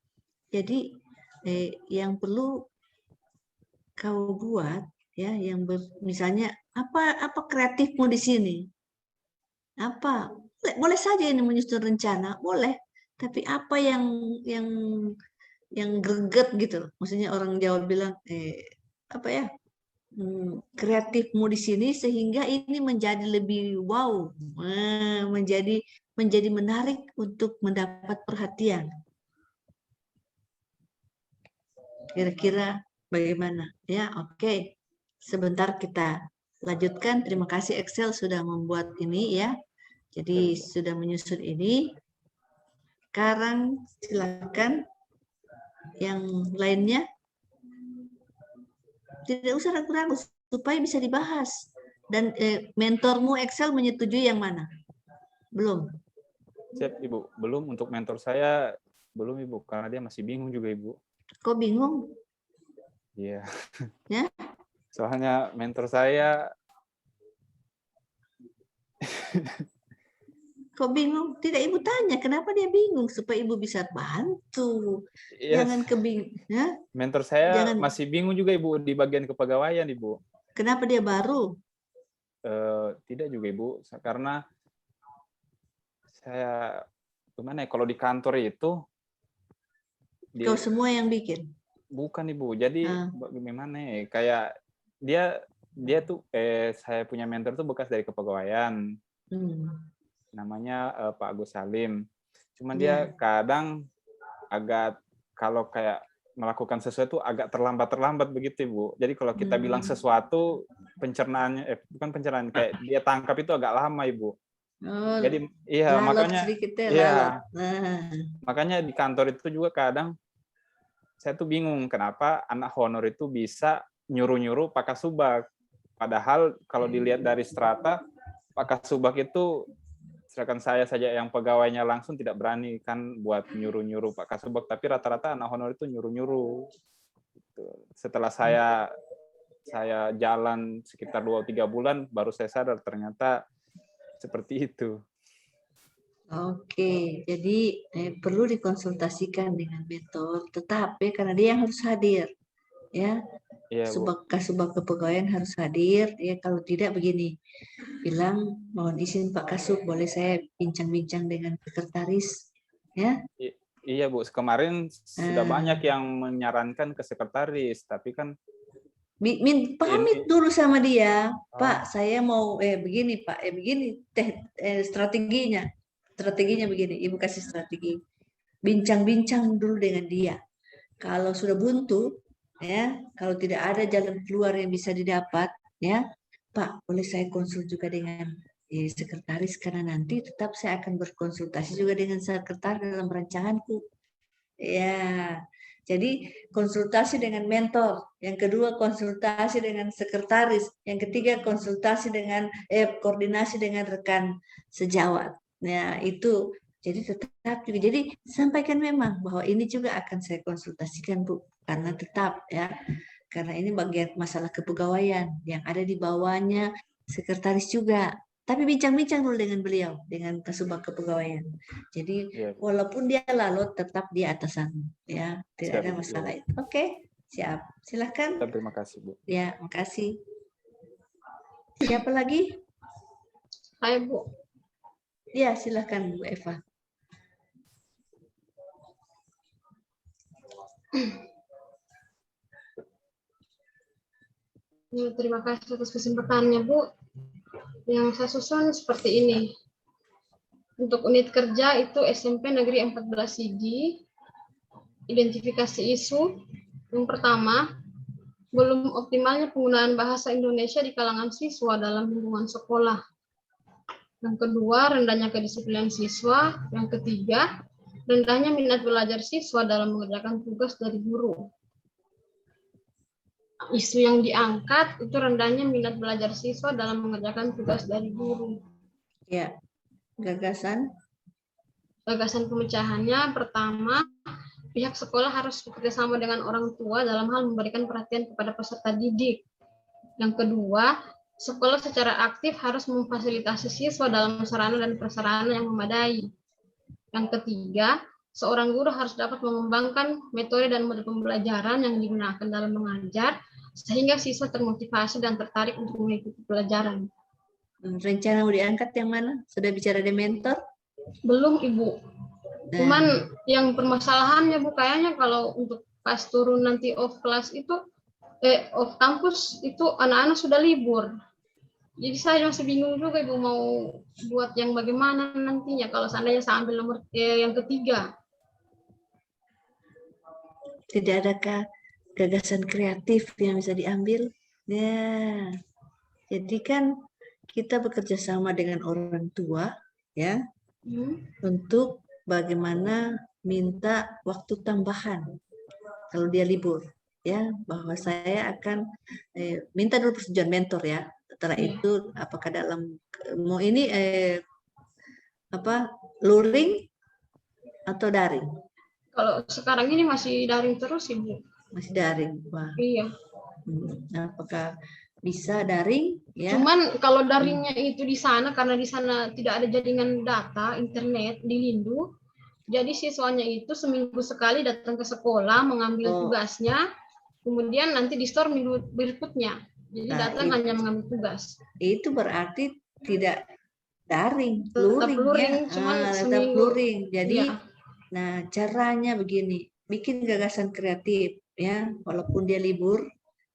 jadi yang perlu kau buat ya, yang misalnya apa kreatifmu di sini? Apa? Boleh saja ini menyusun rencana, boleh. Tapi apa yang greget gitu, maksudnya orang Jawa bilang kreatifmu di sini sehingga ini menjadi lebih wow, menjadi menarik untuk mendapat perhatian. Kira-kira bagaimana? Ya, oke. Sebentar kita lanjutkan. Terima kasih Excel sudah membuat ini ya. Jadi sudah menyusun ini. Sekarang silakan yang lainnya. Tidak usah ragu-ragu supaya bisa dibahas. Dan mentormu Excel menyetujui yang mana? Belum. Siap, Ibu. Belum, untuk mentor saya belum, Ibu, karena dia masih bingung juga, Ibu. Kok bingung? Iya. Ya? Soalnya mentor saya Kok bingung? Tidak, Ibu tanya kenapa dia bingung supaya Ibu bisa bantu. ya, Jangan kebingung. Ya? mentor saya Jangan. masih bingung juga, Ibu, di bagian kepegawaian, Ibu. Kenapa dia baru? Tidak juga, Ibu, karena saya gimana ya, kalau di kantor itu Kau semua yang bikin? bukan, Ibu. Jadi bagaimana ya, kayak dia tuh saya punya mentor tuh bekas dari kepegawaian. Namanya Pak Agus Salim. Cuman dia kadang agak, kalau kayak melakukan sesuatu agak terlambat begitu, Ibu. Jadi kalau kita bilang sesuatu, pencernaannya bukan pencernaan, kayak dia tangkap itu agak lama, Ibu. Oh, jadi iya, makanya makanya di kantor itu juga kadang saya tuh bingung kenapa anak honor itu bisa nyuruh-nyuruh Pak Kasubag. Padahal kalau dilihat dari strata, Pak Kasubag itu, sedangkan saya saja yang pegawainya langsung tidak berani kan buat nyuruh-nyuruh Pak Kasubag, tapi rata-rata anak honor itu nyuruh-nyuruh. Setelah saya jalan sekitar 2-3 bulan, baru saya sadar ternyata seperti itu. Oke, jadi perlu dikonsultasikan dengan mentor, tetapi karena dia yang harus hadir, ya. Iya, Kasubag kepegawaian harus hadir, ya. Kalau tidak begini, bilang mohon izin Pak Kasub, boleh saya bincang-bincang dengan sekretaris, ya? Iya, Bu. Kemarin sudah banyak yang menyarankan ke sekretaris, tapi kan pamit dulu sama dia, Pak, saya mau begini, Pak, begini strateginya begini, Ibu kasih strategi, bincang-bincang dulu dengan dia. Kalau sudah buntu, ya, kalau tidak ada jalan keluar yang bisa didapat, ya, Pak, boleh saya konsul juga dengan sekretaris, karena nanti tetap saya akan berkonsultasi juga dengan sekretaris dalam rancanganku. Ya, jadi konsultasi dengan mentor, yang kedua konsultasi dengan sekretaris, yang ketiga konsultasi dengan koordinasi dengan rekan sejawat. Nah, itu jadi tetap juga. Jadi sampaikan memang bahwa ini juga akan saya konsultasikan, Bu, karena tetap ya, karena ini bagian masalah kepegawaian yang ada di bawahnya sekretaris juga. Tapi bincang-bincang dulu dengan beliau, dengan Kasubag Kepegawaian. Jadi walaupun dia lalot, tetap dia atasan, ya, tidak ada masalah itu. Oke, siap. Silahkan. Terima kasih, Bu. Ya, makasih. Siapa lagi? Hai, Bu. Ya, silahkan Bu Eva. Ya, terima kasih atas kesempatannya, Bu. Yang saya susun seperti ini. Untuk unit kerja itu SMP Negeri 14 Sigi. Identifikasi isu. Yang pertama, belum optimalnya penggunaan bahasa Indonesia di kalangan siswa dalam lingkungan sekolah. Yang kedua, rendahnya kedisiplinan siswa. Yang ketiga, rendahnya minat belajar siswa dalam mengerjakan tugas dari guru. Isu yang diangkat itu rendahnya minat belajar siswa dalam mengerjakan tugas dari guru. Ya, gagasan pemecahannya, pertama, pihak sekolah harus bekerjasama dengan orang tua dalam hal memberikan perhatian kepada peserta didik. Yang kedua, sekolah secara aktif harus memfasilitasi siswa dalam sarana dan prasarana yang memadai. Yang ketiga, seorang guru harus dapat mengembangkan metode dan model pembelajaran yang digunakan dalam mengajar, sehingga siswa termotivasi dan tertarik untuk mengikuti pelajaran. Rencana mau diangkat yang mana? Sudah bicara dengan mentor? Belum, Ibu. Cuman yang permasalahannya, Bu, kayaknya kalau untuk pas turun nanti off kelas itu, off kampus itu anak-anak sudah libur. Jadi saya masih bingung juga, Ibu, mau buat yang bagaimana nantinya kalau seandainya saya ambil nomor yang ketiga. Tidak adakah gagasan kreatif yang bisa diambil. Ya, jadi kan kita bekerja sama dengan orang tua ya untuk bagaimana minta waktu tambahan kalau dia libur ya, bahwa saya akan minta dulu persetujuan mentor ya. Setelah itu apakah dalam mau ini luring atau daring? Kalau sekarang ini masih daring terus, Ibu. Masih daring. Wah. Iya. Apakah bisa daring ya? Cuman kalau daringnya itu di sana, karena di sana tidak ada jaringan data internet di Lindu, jadi siswanya itu seminggu sekali datang ke sekolah mengambil tugasnya, kemudian nanti di store minggu berikutnya. Jadi datang hanya mengambil tugas. Itu berarti tidak daring, Tetap luring luring, ya. cuman Tetap seminggu. luring. Jadi, Iya. nah caranya begini, bikin gagasan kreatif ya, walaupun dia libur.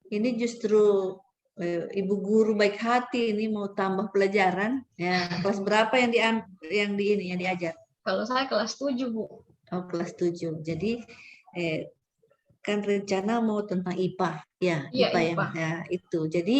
Ini justru ibu guru baik hati ini mau tambah pelajaran ya. Kelas berapa yang diajar? Kalau saya kelas 7, Bu. Oh, kelas 7. Jadi kan rencana mau tentang IPA ya, Iya, IPA IPA. ya itu. Jadi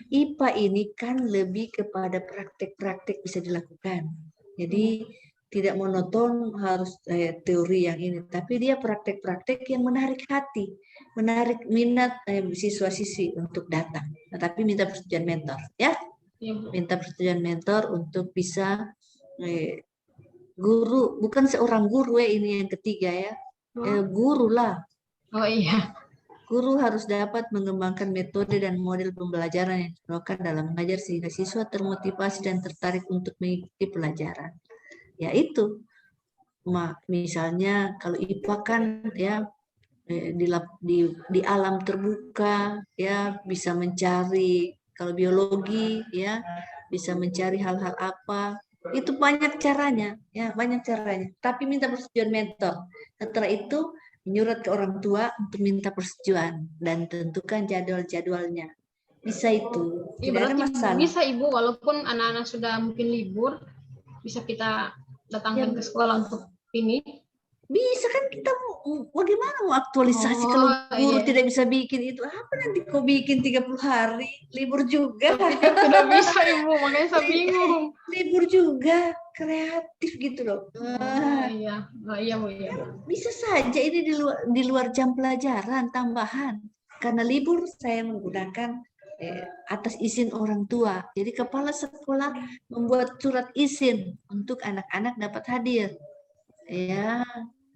IPA ini kan lebih kepada praktek-praktek bisa dilakukan. Jadi tidak monoton harus teori yang ini, tapi dia praktek-praktek yang menarik hati, menarik minat siswa-siswi untuk datang. Tetapi minta persetujuan mentor ya. Minta persetujuan mentor untuk bisa guru, bukan seorang guru ini yang ketiga ya. Guru lah. Oh iya. Guru harus dapat mengembangkan metode dan model pembelajaran yang diperlukan dalam mengajar sehingga siswa termotivasi dan tertarik untuk mengikuti pelajaran. Ya itu. Misalnya kalau IPA kan ya di alam terbuka ya, bisa mencari, kalau biologi ya bisa mencari hal-hal apa. Itu banyak caranya ya, banyak caranya. Tapi minta persetujuan mentor. Setelah itu menyurat ke orang tua untuk minta persetujuan dan tentukan jadwal-jadwalnya. Bisa itu, tidak ada masalah. Bisa Ibu, walaupun anak-anak sudah mungkin libur, bisa kita datangkan ke sekolah untuk ini. Bisa kan, kita bagaimana mau aktualisasi kalau guru tidak bisa bikin itu? Apa nanti kau bikin 30 hari? Libur juga. Tidak bisa Ibu, makanya saya bingung. Libur juga, kreatif gitu loh. Iya, Bu. Iya. Bisa saja ini di luar jam pelajaran tambahan. Karena libur saya menggunakan atas izin orang tua. Jadi kepala sekolah membuat surat izin untuk anak-anak dapat hadir. Ya.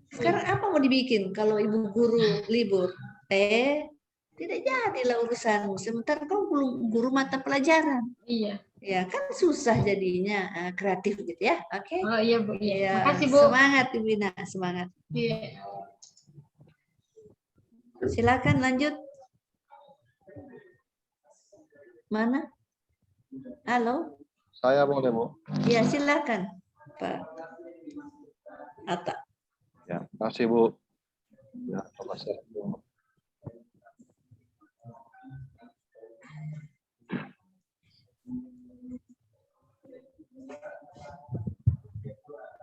Sekarang apa mau dibikin kalau ibu guru libur? Tidak jadilah urusanmu. Sementara kau belum guru mata pelajaran. Iya. Ya kan susah jadinya, kreatif gitu ya. Oke. Oh iya Bu. Iya. Ya, makasih Bu. Semangat Ibu Ina, semangat. Iya. Silakan lanjut. Mana? Halo. Saya boleh Bu. Ya silakan Pak Atta. Ya, makasih Bu. Ya, coba saya.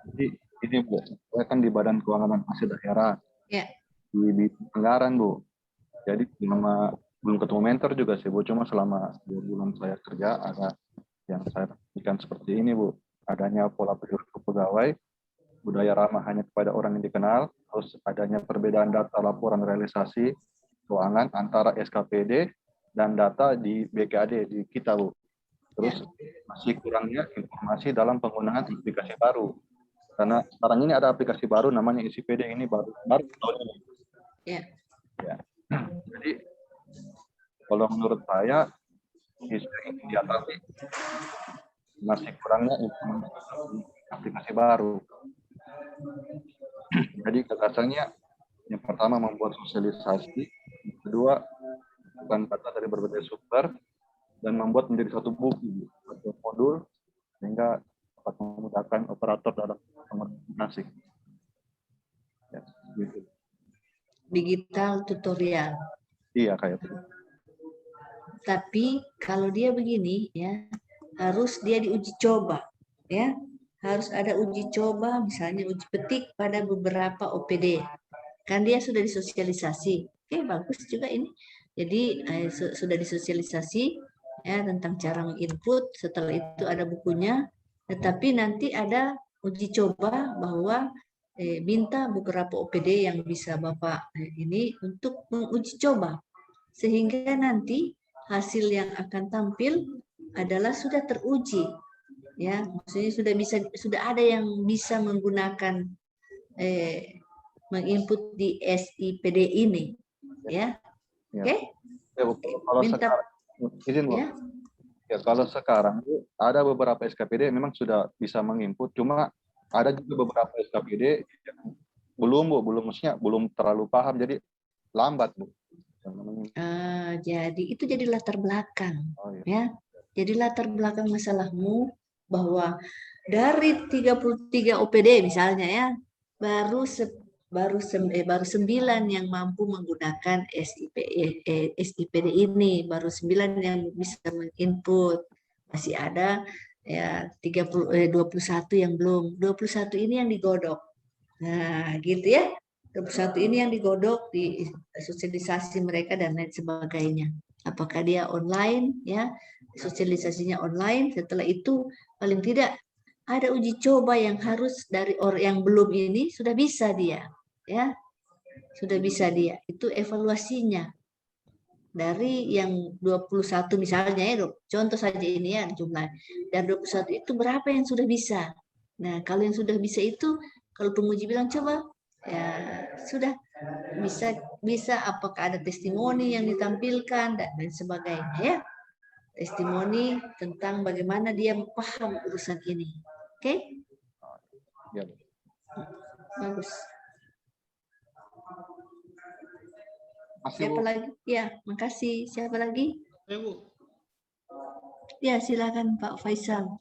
Jadi ini Bu, saya kan di Badan Keuangan Aset Daerah. Ya. Di anggaran Bu. Jadi belum ketemu mentor juga sih Bu, cuma selama 2 bulan saya kerja ada yang saya perhatikan seperti ini Bu. Adanya pola perilaku pegawai, budaya ramah hanya kepada orang yang dikenal, terus adanya perbedaan data laporan realisasi keuangan antara SKPD dan data di BKAD di kita Bu. Terus masih kurangnya informasi dalam penggunaan aplikasi baru. Karena sekarang ini ada aplikasi baru namanya ICPD, ini baru tahun ini. Ya. Ya. Jadi kalau menurut saya ini diatasi masih kurangnya informasi aplikasi baru. Jadi gagasannya yang pertama membuat sosialisasi, yang kedua bukan data dari berbagai sumber, dan membuat menjadi satu buku atau modul sehingga dapat memudahkan operator dalam komunikasi. Ya, gitu. Digital tutorial. Iya kayak itu. Tapi kalau dia begini ya, harus dia diuji coba ya. Harus ada uji coba, misalnya uji petik pada beberapa OPD. Kan dia sudah disosialisasi. Oke, bagus juga ini. Jadi sudah disosialisasi ya tentang cara menginput. Setelah itu ada bukunya. Tetapi nanti ada uji coba bahwa minta beberapa OPD yang bisa Bapak ini untuk menguji coba. Sehingga nanti hasil yang akan tampil adalah sudah teruji. Ya, maksudnya sudah ada yang bisa menggunakan menginput di SIPD ini. Ya. Oke? Ya, Bu. Kalau Minta sekarang, izin Bu. ya. Ya, kalau sekarang Bu, ada beberapa SKPD memang sudah bisa menginput, cuma ada juga beberapa SKPD yang belum Bu, maksudnya belum terlalu paham, jadi lambat Bu. Jadi itu jadi latar belakang, Oh, iya. ya. Jadi latar belakang masalahmu bahwa dari 33 OPD misalnya ya, baru 9 yang mampu menggunakan SIPD ini, baru 9 yang bisa menginput. Masih ada ya 21 yang belum. 21 ini yang digodok. Nah, gitu ya. 21 ini yang digodok di sosialisasi mereka dan lain sebagainya. Apakah dia online ya, sosialisasinya online. Setelah itu paling tidak ada uji coba yang harus dari orang yang belum ini sudah bisa dia ya. Sudah bisa dia. Itu evaluasinya. Dari yang 21 misalnya ya, contoh saja ini ya jumlah. Dan 21 itu berapa yang sudah bisa? Nah, kalau yang sudah bisa itu kalau penguji bilang coba ya sudah bisa apakah ada testimoni yang ditampilkan dan lain sebagainya ya, testimoni tentang bagaimana dia paham urusan ini. Oke? Ya. Bagus. Masih, Siapa Bu. lagi? Ya, makasih. Siapa lagi? Bu. Ya, silakan Pak Faisal.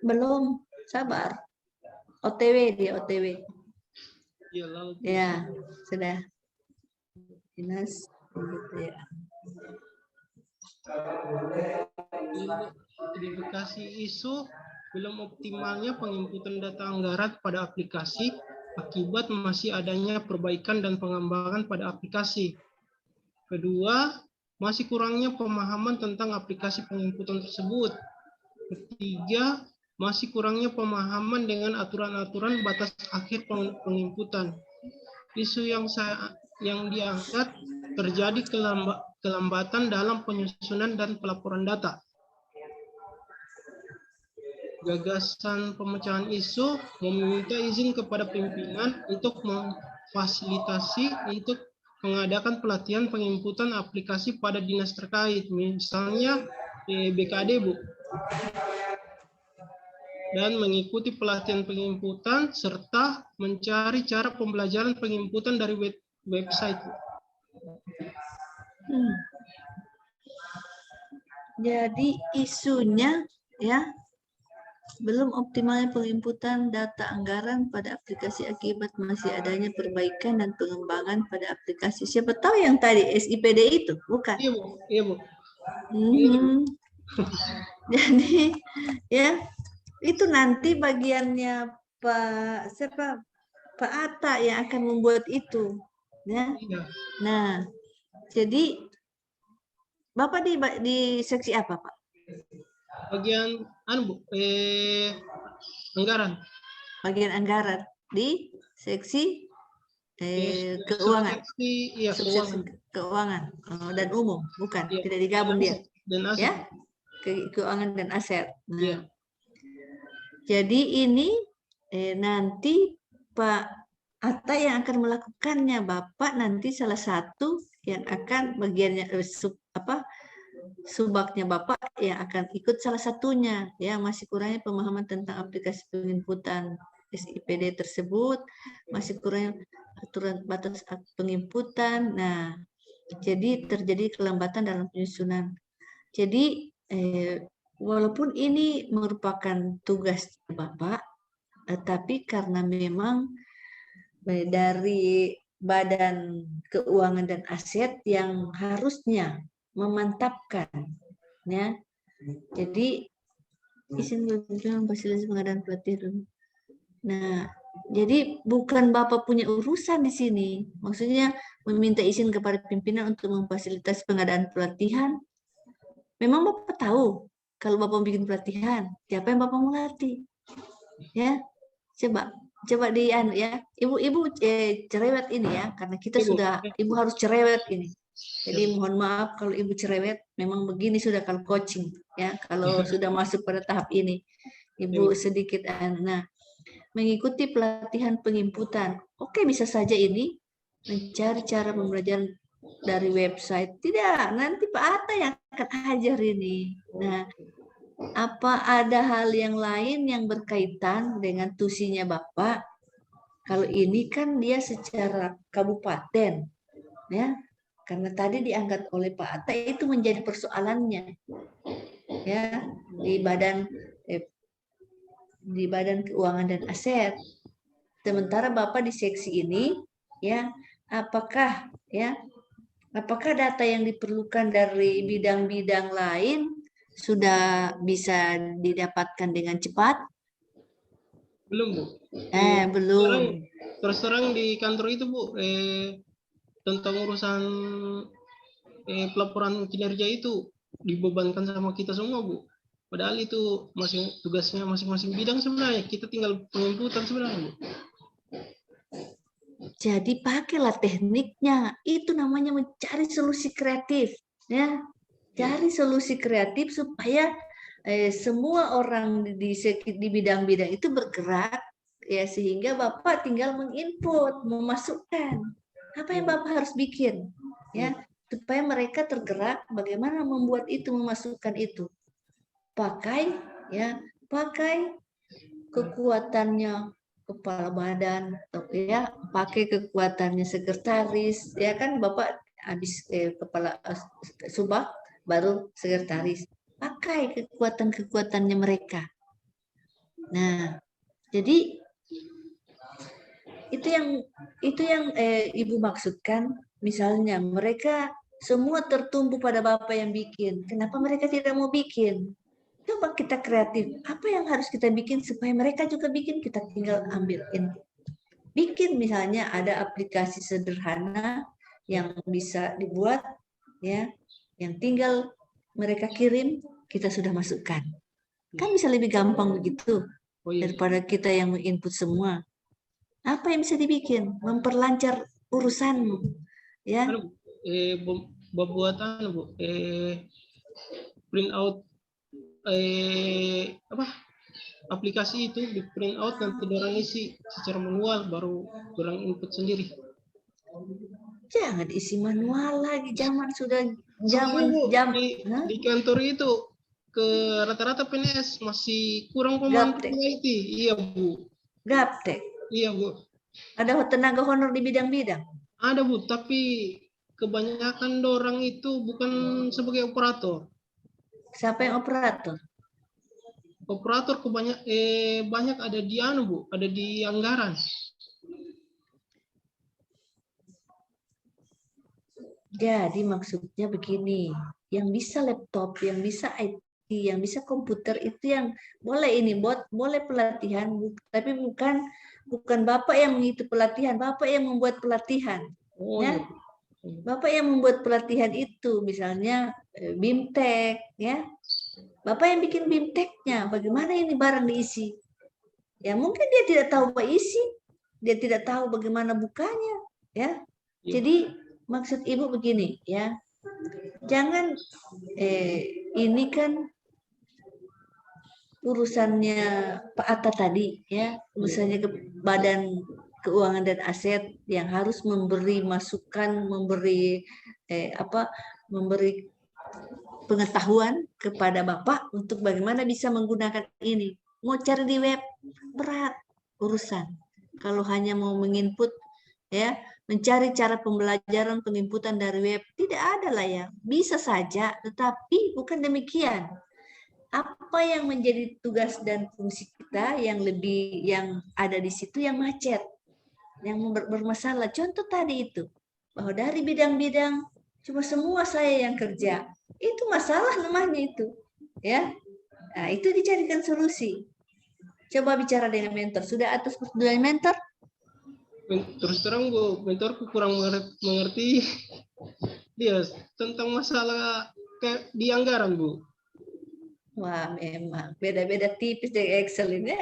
Belum, sabar. OTW dia, OTW. Ya, lalu. Ya, sudah. Dinas gitu ya. Identifikasi isu belum optimalnya penginputan data anggaran pada aplikasi akibat masih adanya perbaikan dan pengembangan pada aplikasi. Kedua, masih kurangnya pemahaman tentang aplikasi penginputan tersebut. Ketiga, masih kurangnya pemahaman dengan aturan-aturan batas akhir penginputan. Isu yang diangkat terjadi kelambatan dalam penyusunan dan pelaporan data. Gagasan pemecahan isu meminta izin kepada pimpinan untuk memfasilitasi untuk mengadakan pelatihan penginputan aplikasi pada dinas terkait, misalnya BKD, Bu. Dan mengikuti pelatihan penginputan serta mencari cara pembelajaran penginputan dari website. Jadi isunya ya belum optimalnya penginputan data anggaran pada aplikasi akibat masih adanya perbaikan dan pengembangan pada aplikasi. Siapa tahu yang tadi SIPD itu, bukan? Iya, Bu. Iya, Bu. Jadi ya itu nanti bagiannya Pak Atta yang akan membuat itu, ya. Iya. Nah, jadi Bapak di seksi apa, Pak? Bagian Bu, anggaran. Bagian anggaran di seksi keuangan. Iya, keuangan dan umum, bukan? Iya. Tidak digabung dia. Dan aset. Ya, keuangan dan aset. Nah, Iya. jadi ini nanti Pak Atta yang akan melakukannya, Bapak nanti salah satu yang akan bagiannya subaknya Bapak yang akan ikut salah satunya, ya masih kurangnya pemahaman tentang aplikasi penginputan SIPD tersebut, masih kurangnya aturan batas penginputan. Nah, jadi terjadi kelambatan dalam penyusunan. Jadi walaupun ini merupakan tugas Bapak, tapi karena memang dari Badan Keuangan dan Aset yang harusnya memantapkan, ya. Jadi izin berbincang fasilitas pengadaan pelatihan. Nah, jadi bukan Bapak punya urusan di sini. Maksudnya meminta izin kepada pimpinan untuk memfasilitasi pengadaan pelatihan. Memang Bapak tahu kalau Bapak bikin pelatihan, siapa yang Bapak mau latih? Ya, coba di ya, ibu cerewet ini ya, karena kita sudah, ibu harus cerewet ini. Jadi mohon maaf kalau ibu cerewet, memang begini sudah kalau coaching ya, kalau sudah masuk pada tahap ini, ibu sedikit. Nah, mengikuti pelatihan penginputan, oke, bisa saja ini mencari cara pembelajaran dari website. Tidak, nanti Pak Atta yang akan ajar ini. Nah, apa ada hal yang lain yang berkaitan dengan tusinya Bapak? Kalau ini kan dia secara kabupaten, ya, karena tadi diangkat oleh Pak Atta itu menjadi persoalannya, ya, di Badan Keuangan dan Aset. Sementara Bapak di seksi ini, ya, apakah data yang diperlukan dari bidang-bidang lain sudah bisa didapatkan dengan cepat? Belum, Bu. Belum. Terus terang di kantor itu, Bu, tentang urusan pelaporan kinerja itu dibebankan sama kita semua, Bu. Padahal itu tugasnya masing-masing bidang sebenarnya. Kita tinggal penginputan sebenarnya, Bu. Jadi pakailah tekniknya. Itu namanya mencari solusi kreatif, ya. Cari solusi kreatif supaya semua orang di bidang-bidang itu bergerak, ya, sehingga Bapak tinggal menginput, memasukkan apa yang Bapak harus bikin, ya, supaya mereka tergerak bagaimana membuat itu, memasukkan itu. Pakai kekuatannya kepala badan, ya, pakai kekuatannya sekretaris, ya kan, Bapak habis kepala subak baru sekretaris, pakai kekuatan-kekuatannya mereka. Nah, jadi itu yang Ibu maksudkan. Misalnya mereka semua tertumpu pada Bapak yang bikin, kenapa mereka tidak mau bikin? Coba kita kreatif, apa yang harus kita bikin supaya mereka juga bikin, kita tinggal ambil input. Bikin misalnya ada aplikasi sederhana yang bisa dibuat, ya, yang tinggal mereka kirim, kita sudah masukkan. Kan bisa lebih gampang begitu daripada kita yang menginput semua. Apa yang bisa dibikin? Memperlancar urusanmu, ya. Buat Bu, print out aplikasi itu di print out, nanti orang isi secara manual, baru orang input sendiri. Jangan isi manual lagi, zaman di kantor itu ke rata-rata PNS masih kurang pemantau IT. Iya, Bu. Gaptek. Iya, Bu. Ada tenaga honor di bidang-bidang? Ada, Bu, tapi kebanyakan orang itu bukan sebagai operator. Siapa yang operator? Operator banyak ada di Bu, ada di anggaran. Jadi maksudnya begini, yang bisa laptop, yang bisa IT, yang bisa komputer itu yang boleh ini, boleh pelatihan, tapi bukan Bapak yang mengikuti pelatihan, Bapak yang membuat pelatihan. Ya? Bapak yang membuat pelatihan itu, misalnya BIMTEK, ya. Bapak yang bikin BIMTEK-nya, bagaimana ini barang diisi. Ya mungkin dia tidak tahu apa isi, dia tidak tahu bagaimana bukanya, ya. Jadi maksud Ibu begini, ya. Jangan ini kan urusannya Pak Atta tadi, ya, urusannya ke Badan Keuangan dan Aset yang harus memberi masukan, memberi pengetahuan kepada Bapak untuk bagaimana bisa menggunakan ini. Mau cari di web berat urusan. Kalau hanya mau menginput, ya, mencari cara pembelajaran penginputan dari web, tidak ada lah ya. Bisa saja, tetapi bukan demikian. Apa yang menjadi tugas dan fungsi kita yang ada di situ yang macet. yang bermasalah. Contoh tadi itu, bahwa dari bidang-bidang cuma semua saya yang kerja. Itu masalah namanya itu. Ya. Nah, itu dicarikan solusi. Coba bicara dengan mentor. Sudah atas persetujuan mentor? Terus terang Bu, mentorku kurang mengerti dia tentang masalah di anggaran Bu. Wah, memang beda-beda tipis dari Excel ini.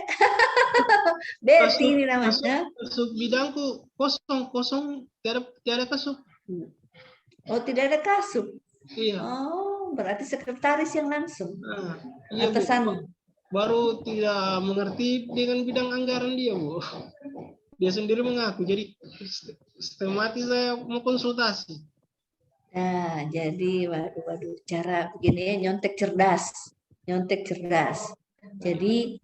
Betty ini namanya. Masuk bidangku kosong, tiada kasut. Oh, tidak ada kasub. Iya. Oh, berarti sekretaris yang langsung. Nah, iya, Bu. Atasanmu. Baru tidak mengerti dengan bidang anggaran dia, Bu. Dia sendiri mengaku. Jadi sistematis saya mau konsultasi. Nah, jadi waduh, cara begini ya, nyontek cerdas. Jadi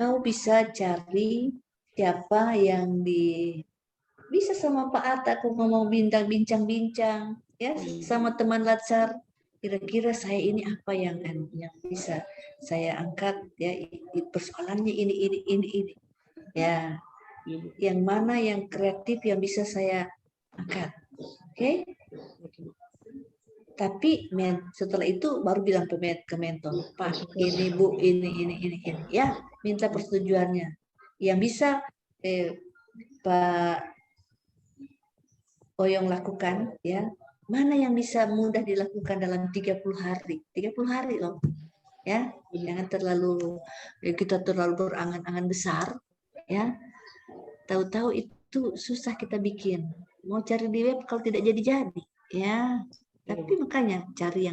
kau bisa cari siapa yang bisa sama Pak Atta, aku ngomong bincang-bincang ya sama teman Latsar. Kira-kira saya ini apa yang bisa saya angkat ya, persoalannya ini ya, yang mana yang kreatif yang bisa saya angkat, oke? Tapi setelah itu baru bilang ke mentor, Pak ini Bu ini ya, minta persetujuannya. Yang bisa Pak Oyong lakukan ya, mana yang bisa mudah dilakukan dalam 30 hari. 30 hari loh. Ya, jangan kita terlalu berangan-angan besar ya. Tahu-tahu itu susah kita bikin. Mau cari di web kalau tidak jadi-jadi ya. Tapi makanya cari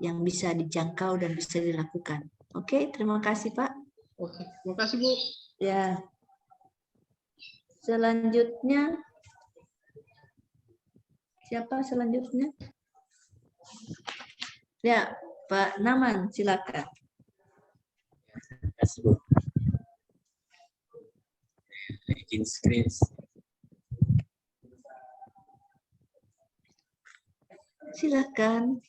yang bisa dijangkau dan bisa dilakukan. Oke, terima kasih Pak. Oke, terima kasih Bu. Ya. Selanjutnya siapa selanjutnya? Ya, Pak Naman, silakan. Terima kasih, Bu. Izin screen. Silakan.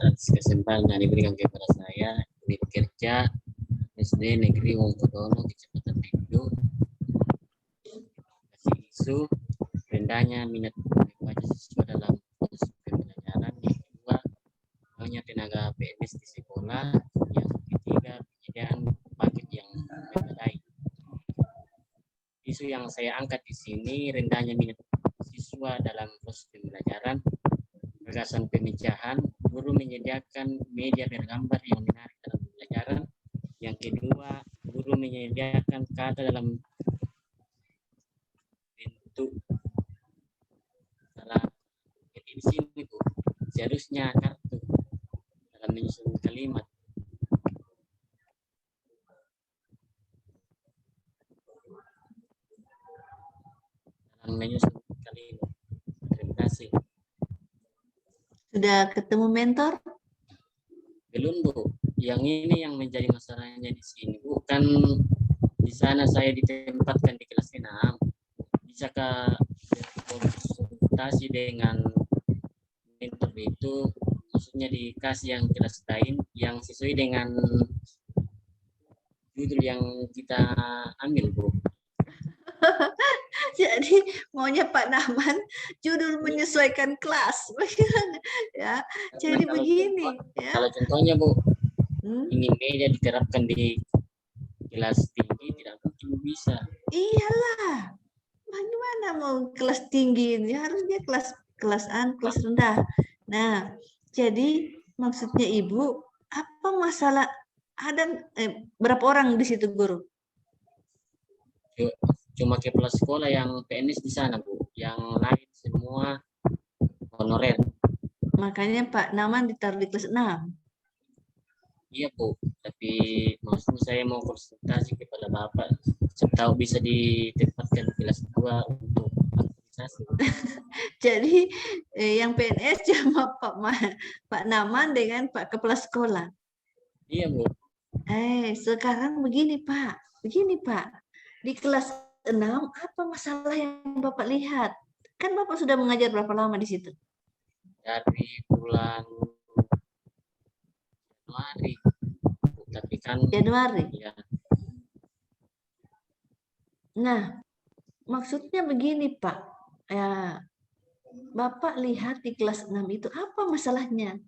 Atas kesempatan yang diberikan kepada saya, unit kerja SD Negeri Wongkodono, Kecamatan Rindu, kasih isu rendahnya minat membaca siswa dalam proses pembelajaran. Yang kedua, banyak tenaga PNS di sekolah. Yang ketiga, penyediaan paket yang memadai. Isu yang saya angkat di sini rendahnya minat siswa dalam proses pembelajaran. Gagasan pemecahan, guru menyediakan media bergambar yang menarik dalam pembelajaran. Yang kedua, guru menyediakan kata dalam bentuk salah. Jadi di sini Bu, seharusnya kartu dalam menyusun kalimat. Dalam menyusun kalimat. Terima kasih. Sudah ketemu mentor? Belum Bu, yang ini yang menjadi masalahnya di sini Bu. Kan di sana saya ditempatkan di kelas 6. Bisakah konsultasi dengan mentor itu, maksudnya dikasih yang kelas lain yang sesuai dengan judul yang kita ambil Bu. Jadi maunya Pak Naman judul menyesuaikan kelas. Ya, jadi kalau begini ya. Kalau contohnya Bu, ini media diterapkan di kelas tinggi tidak mungkin bisa. Iyalah. Bagaimana mau kelas tinggi ini? Harusnya kelas rendah. Nah, jadi maksudnya Ibu, apa masalah ada berapa orang di situ guru? Cuma kepala sekolah yang PNS di sana Bu, yang lain semua honorer. Makanya Pak Naman ditaruh di kelas 6. Iya Bu, tapi maksudnya saya mau konsultasi kepada Bapak, tahu bisa ditempatkan di kelas 2 untuk aktualisasi. Jadi yang PNS cuma Pak Naman dengan Pak Kepala Sekolah. Iya Bu. Sekarang begini Pak, di kelas 6 apa masalah yang Bapak lihat? Kan Bapak sudah mengajar berapa lama di situ? dari bulan Januari. Tapi kan Januari. ya, Nah, maksudnya begini, Pak. Ya, Bapak lihat di kelas 6 itu apa masalahnya?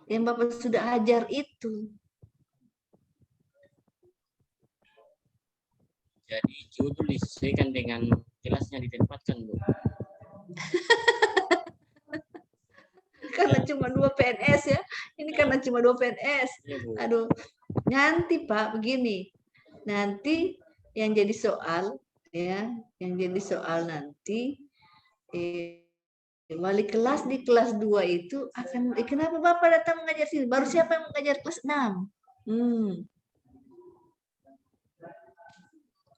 Yang Bapak sudah ajar itu. jadi judul disesuaikan dengan kelasnya ditempatkan, Bu. Karena cuma 2 PNS ya. Ini karena cuma 2 PNS. Iya, Bu. Aduh, nanti Pak begini. Nanti yang jadi soal ya, yang jadi soal nanti wali kelas di kelas 2 itu akan kenapa Bapak datang mengajar sini? Baru siapa yang mengajar kelas 6?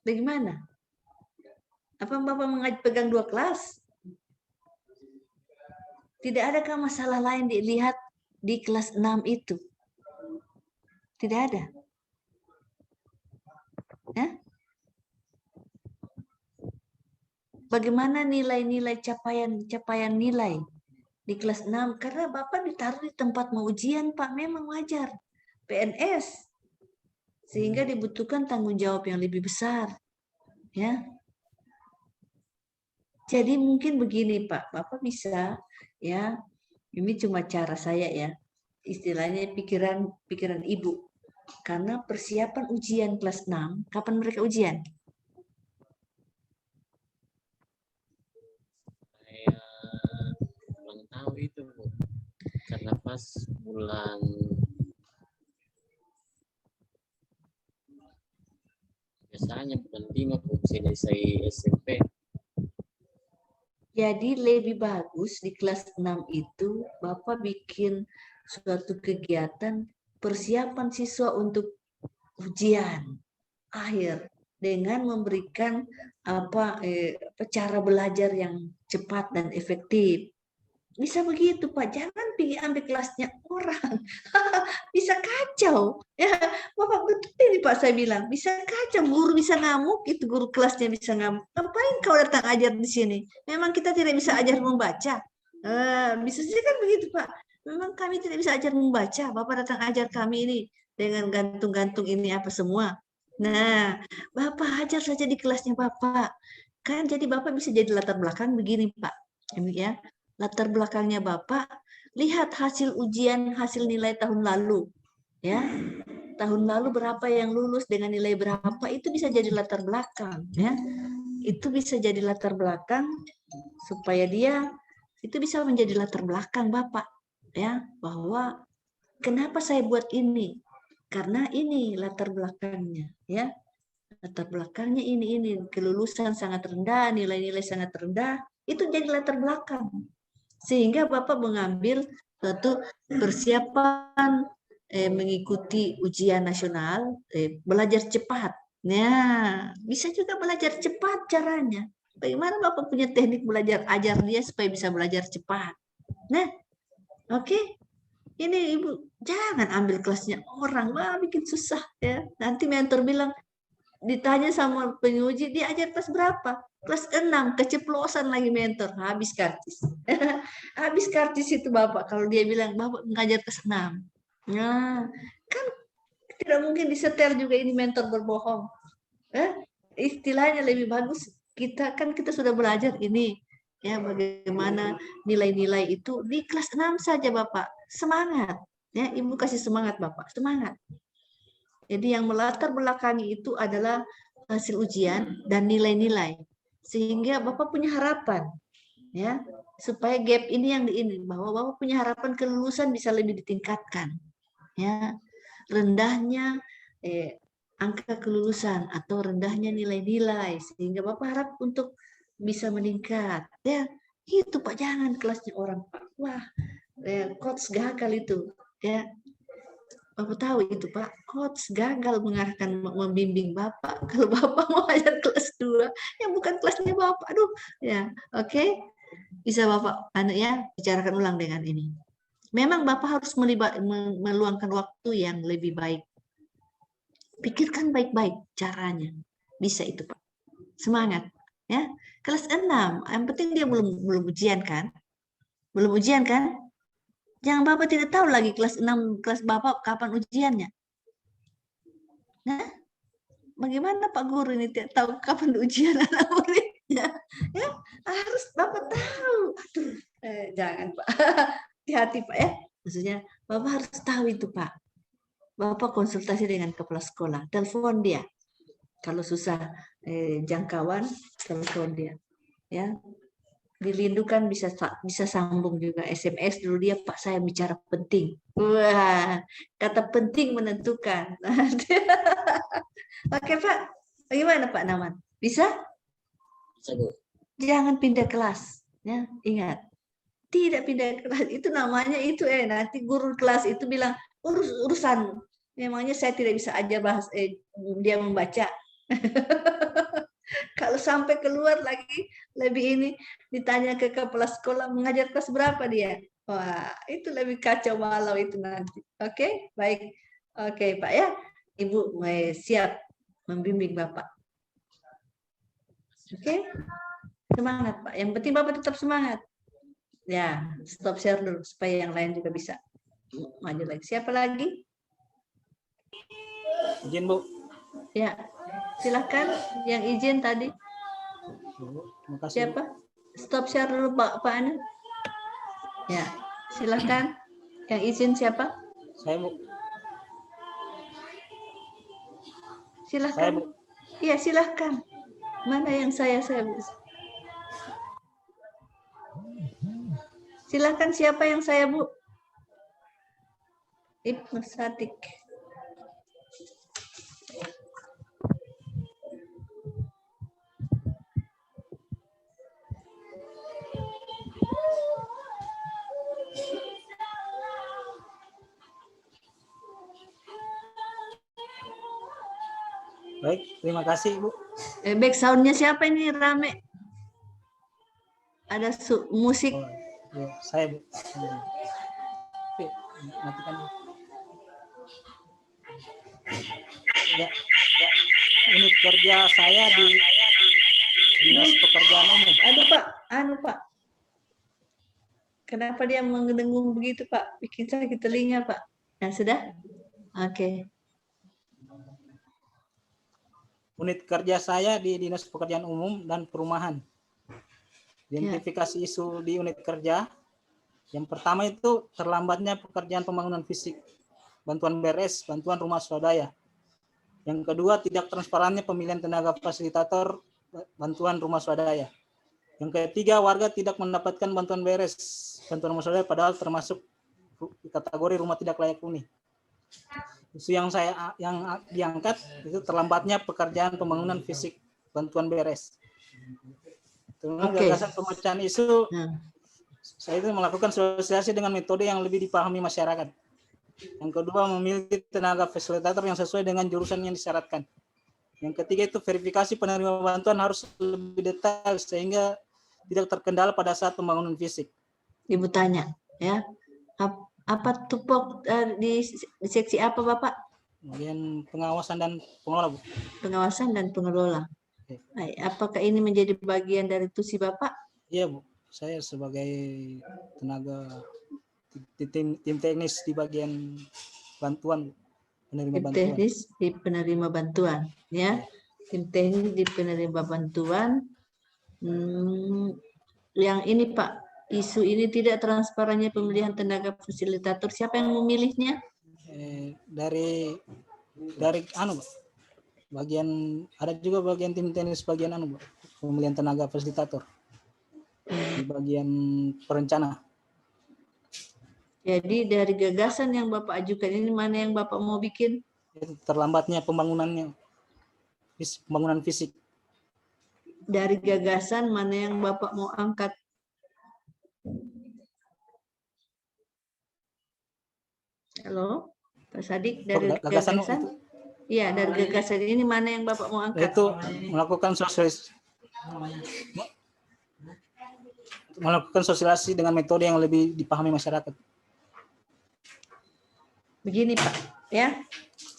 Bagaimana? Apa Bapak pegang 2 kelas? Tidak adakah masalah lain dilihat di kelas 6 itu? Tidak ada. Ya? Bagaimana nilai-nilai capaian nilai di kelas 6? Karena Bapak ditaruh di tempat mau ujian, Pak, memang wajar. PNS. Sehingga dibutuhkan tanggung jawab yang lebih besar. Ya. Jadi mungkin begini, Pak. Bapak bisa ya. Ini cuma cara saya ya. Istilahnya pikiran Ibu. Karena persiapan ujian kelas 6, kapan mereka ujian? Saya kurang tahu itu, Bu. Karena pas bulan biasanya bulan 5 Bu selesai SMP. Jadi lebih bagus di kelas 6 itu Bapak bikin suatu kegiatan persiapan siswa untuk ujian akhir dengan memberikan cara belajar yang cepat dan efektif. Bisa begitu, Pak. Jangan pilih ambil kelasnya orang. Bisa kacau. Ya, Bapak betul ini Pak saya bilang. Bisa kacau. Guru bisa ngamuk, itu guru kelasnya bisa ngamuk. Ngapain kau datang ajar di sini? Memang kita tidak bisa ajar membaca. Bisa saja kan begitu, Pak. Memang kami tidak bisa ajar membaca. Bapak datang ajar kami ini dengan gantung-gantung ini apa semua. Nah, Bapak ajar saja di kelasnya Bapak. Kan jadi Bapak bisa jadi latar belakang begini, Pak. Ini ya. Latar belakangnya Bapak, lihat hasil ujian, hasil nilai tahun lalu. Ya. Tahun lalu berapa yang lulus dengan nilai berapa, itu bisa jadi latar belakang. Ya. Itu bisa jadi latar belakang supaya dia, itu bisa menjadi latar belakang Bapak. Ya, bahwa kenapa saya buat ini? Karena ini latar belakangnya. Ya. Latar belakangnya ini, kelulusan sangat rendah, nilai-nilai sangat rendah, itu jadi latar belakang. Sehingga Bapak mengambil suatu persiapan mengikuti ujian nasional, belajar cepat. Nah, bisa juga belajar cepat caranya. Bagaimana Bapak punya teknik belajar, ajar dia supaya bisa belajar cepat. Nah, oke. Ini Ibu, jangan ambil kelasnya orang, wah bikin susah ya. Nanti mentor bilang, ditanya sama penguji, dia ajar kelas berapa? Kelas 6, keceplosan lagi mentor, habis karcis. Habis karcis itu Bapak, kalau dia bilang, Bapak ngajar kelas 6. Nah, kan tidak mungkin disetel juga ini mentor berbohong. Istilahnya lebih bagus, kita sudah belajar ini, ya bagaimana nilai-nilai itu di kelas 6 saja Bapak. Semangat, ya Ibu kasih semangat Bapak, semangat. Jadi yang melatar belakangi itu adalah hasil ujian dan nilai-nilai. Sehingga Bapak punya harapan, ya, supaya gap ini bahwa Bapak punya harapan kelulusan bisa lebih ditingkatkan. Ya. Rendahnya angka kelulusan atau rendahnya nilai-nilai sehingga Bapak harap untuk bisa meningkat. Ya, itu Pak, jangan kelasnya orang Pak. Wah, coach gagal itu, ya. Bapak tahu itu Pak, coach gagal mengarahkan, membimbing Bapak. Kalau Bapak mau ajar kelas 2, yang bukan kelasnya Bapak. Aduh, ya, oke. Bisa Bapak bicarakan ulang dengan ini. Memang Bapak harus meluangkan waktu yang lebih baik. Pikirkan baik-baik caranya. Bisa itu Pak. Semangat, ya. Kelas 6, yang penting dia belum ujian kan? Belum ujian kan? Jangan Bapak tidak tahu lagi kelas 6, kelas Bapak kapan ujiannya. Nah, bagaimana Pak Guru ini tidak tahu kapan ujian anak muridnya? Ya, harus Bapak tahu. Aduh, jangan Pak. Hati-hati Pak ya. Maksudnya Bapak harus tahu itu Pak. Bapak konsultasi dengan kepala sekolah, telepon dia. Kalau susah jangkauan, telepon dia. Ya, dirindukan bisa sambung juga SMS dulu dia, Pak saya bicara penting. Wah, kata penting menentukan. Oke Pak, bagaimana Pak Naman? Bisa? Bisa, Bu. Jangan pindah kelas, ya ingat. Tidak pindah kelas itu namanya itu nanti guru kelas itu bilang urusan. Memangnya saya tidak bisa aja bahas dia membaca. Kalau sampai keluar lagi lebih ini ditanya ke kepala sekolah mengajar kelas berapa dia. Wah, itu lebih kacau balau itu nanti. Oke, baik. Oke, Pak ya. Ibu siap membimbing Bapak. Oke. Semangat, Pak. Yang penting Bapak tetap semangat. Ya, stop share dulu supaya yang lain juga bisa maju lagi. Siapa lagi? Izin, Bu. Ya, silakan yang izin tadi. Terima kasih. Siapa? Stop share dulu Pak Anu. Ya, silakan. Yang izin siapa? Saya, Bu. Silakan. Saya, Bu. Iya, silakan. Mana yang saya silakan siapa yang saya, Bu? Ibnu Sadik. Baik, terima kasih, Bu. Back sound-nya siapa ini rame? Ada musik. Oh, ya, saya, Bu. Matikan, Bu. Ya, unit kerja saya di Dinas Pekerjaan Umum. Aduh Pak, kenapa dia mendengung begitu Pak? Bikin sakit telinga Pak. Nah sudah? Oke. Unit kerja saya di Dinas Pekerjaan Umum dan Perumahan. Identifikasi isu di unit kerja. Yang pertama itu terlambatnya pekerjaan pembangunan fisik, bantuan beres, bantuan rumah swadaya. Yang kedua, tidak transparannya pemilihan tenaga fasilitator, bantuan rumah swadaya. Yang ketiga, warga tidak mendapatkan bantuan beres, bantuan rumah swadaya padahal termasuk kategori rumah tidak layak huni. Isu yang diangkat itu terlambatnya pekerjaan pembangunan fisik, bantuan beres. Dengan gagasan pemecahan isu, saya itu melakukan sosialisasi dengan metode yang lebih dipahami masyarakat. Yang kedua, memiliki tenaga fasilitator yang sesuai dengan jurusan yang disyaratkan. Yang ketiga itu verifikasi penerima bantuan harus lebih detail sehingga tidak terkendala pada saat pembangunan fisik. Ibu tanya, ya, apa tupok di seksi apa Bapak? Kemudian pengawasan dan pengelola, Bu. Pengawasan dan pengelola. Apakah ini menjadi bagian dari tusi Bapak? Iya, Bu. Saya sebagai tenaga tim teknis di bagian bantuan, penerima bantuan. Tim teknis di penerima bantuan, ya. Tim teknis di penerima bantuan. Yang ini Pak, isu ini tidak transparannya pemilihan tenaga fasilitator. Siapa yang memilihnya? Dari anu, Pak. Bagian ada juga bagian tim teknis bagian anu, Pak. Pemilihan tenaga fasilitator. Di bagian perencana. Jadi dari gagasan yang Bapak ajukan ini mana yang Bapak mau bikin? Terlambatnya pembangunan fisik. Dari gagasan mana yang Bapak mau angkat? Halo, Pak Sadik, dari gagasan? Iya, dari gagasan ini mana yang Bapak mau angkat? Itu melakukan sosialisasi dengan metode yang lebih dipahami masyarakat. Begini Pak, ya,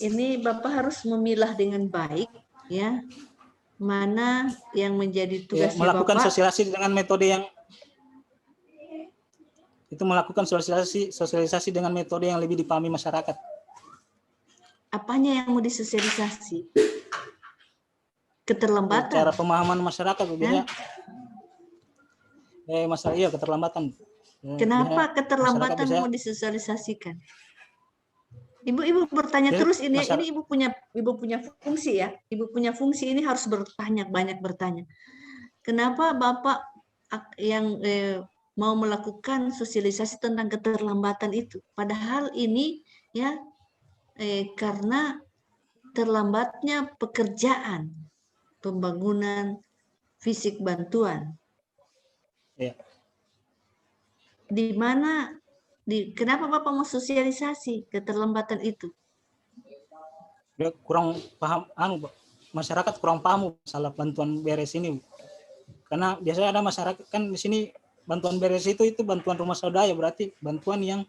ini Bapak harus memilah dengan baik, ya, mana yang menjadi tugas melakukan Bapak. sosialisasi dengan metode yang itu melakukan sosialisasi dengan metode yang lebih dipahami masyarakat. Apanya yang mau disosialisasi? Keterlambatan. Cara pemahaman masyarakat biasanya. Masalah keterlambatan. Kenapa Biasanya keterlambatan masyarakat mau disosialisasikan? Ibu bertanya Jadi, terus, ini ibu punya fungsi ya. Ibu punya fungsi ini harus banyak bertanya. Kenapa Bapak yang mau melakukan sosialisasi tentang keterlambatan itu? Padahal ini ya karena terlambatnya pekerjaan pembangunan fisik bantuan. Ya. Di mana kenapa Bapak mau sosialisasi keterlambatan itu? Dia kurang paham, masyarakat kurang paham masalah bantuan beres ini. Karena biasanya ada masyarakat kan di sini bantuan beres itu bantuan rumah swadaya, berarti bantuan yang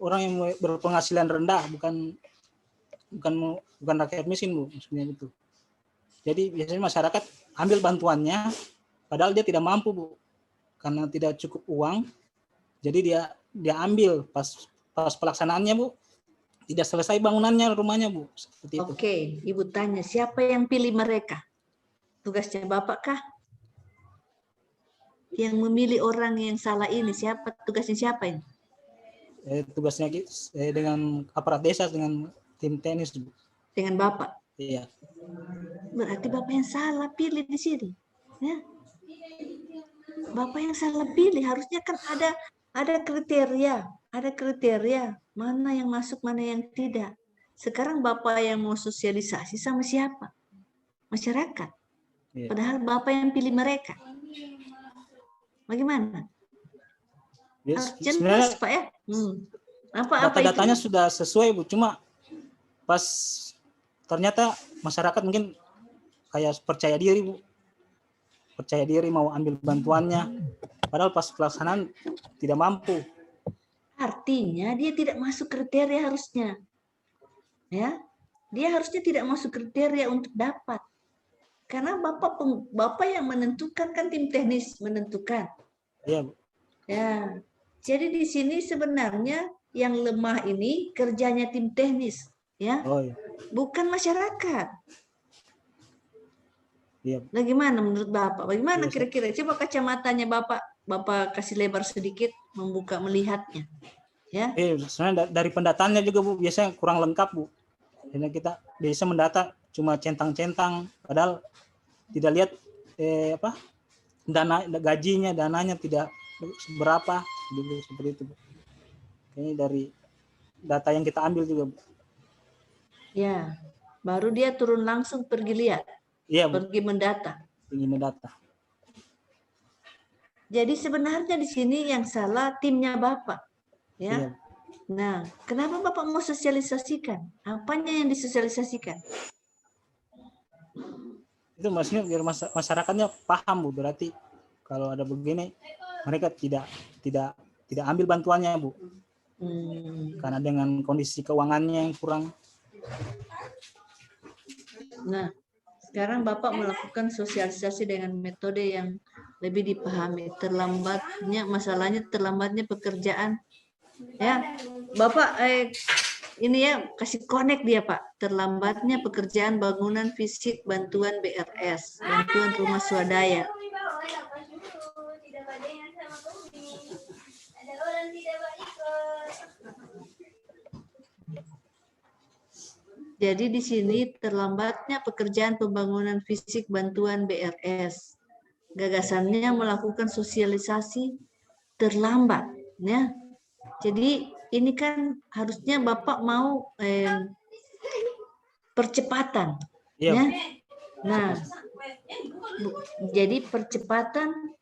orang yang berpenghasilan rendah, bukan rakyat miskin, Bu, maksudnya itu. Jadi biasanya masyarakat ambil bantuannya padahal dia tidak mampu, Bu. Karena tidak cukup uang. Jadi dia ambil pas pelaksanaannya, Bu. Tidak selesai bangunannya rumahnya, Bu. Seperti itu. Oke, Ibu tanya siapa yang pilih mereka? Tugasnya Bapak kah? Yang memilih orang yang salah ini siapa? Tugasnya siapa ini? Tugasnya dengan aparat desa, dengan tim teknis, Bu. Dengan Bapak? Iya. Berarti Bapak yang salah pilih di sini. Ya. Bapak yang salah pilih, harusnya kan ada kriteria mana yang masuk, mana yang tidak. Sekarang Bapak yang mau sosialisasi sama siapa? Masyarakat. Iya. Padahal Bapak yang pilih mereka. Bagaimana? Yes, jelas Pak ya. Data-datanya sudah sesuai, Bu. Cuma pas ternyata masyarakat mungkin kayak percaya diri, Bu. Percaya diri mau ambil bantuannya. Padahal pas pelaksanaan tidak mampu. Artinya dia tidak masuk kriteria harusnya. Ya. Dia harusnya tidak masuk kriteria untuk dapat. Karena Bapak yang menentukan, kan tim teknis menentukan. Iya, Bu. Ya. Jadi di sini sebenarnya yang lemah ini kerjanya tim teknis, ya. Oh, iya. Bukan masyarakat. Iya. Bagaimana menurut Bapak? Bagaimana Iya, kira-kira? Coba kacamatanya Bapak kasih lebar sedikit, membuka melihatnya. Ya. Sebenarnya dari pendataannya juga, Bu, biasanya kurang lengkap, Bu. Karena kita biasa mendata cuma centang-centang, padahal tidak lihat gajinya, dananya tidak berapa, seperti itu, Bu. Ini dari data yang kita ambil juga, Bu. Ya, baru dia turun langsung pergi lihat. Iya, Bu. Pergi mendata. Pergi mendata. Jadi sebenarnya di sini yang salah timnya Bapak, ya. Iya. Nah, kenapa Bapak mau sosialisasikan? Apanya yang disosialisasikan? Itu maksudnya biar masyarakatnya paham, Bu. Berarti kalau ada begini mereka tidak ambil bantuannya, Bu. Karena dengan kondisi keuangannya yang kurang. Nah, sekarang Bapak melakukan sosialisasi dengan metode yang lebih dipahami. Masalahnya terlambatnya pekerjaan. Ya, Bapak ini ya kasih connect dia, Pak. Terlambatnya pekerjaan bangunan fisik bantuan BRS, bantuan rumah swadaya. Jadi di sini terlambatnya pekerjaan pembangunan fisik bantuan BRS. Gagasannya melakukan sosialisasi terlambat, ya. Jadi ini kan harusnya Bapak mau percepatan, ya. Nah, jadi percepatan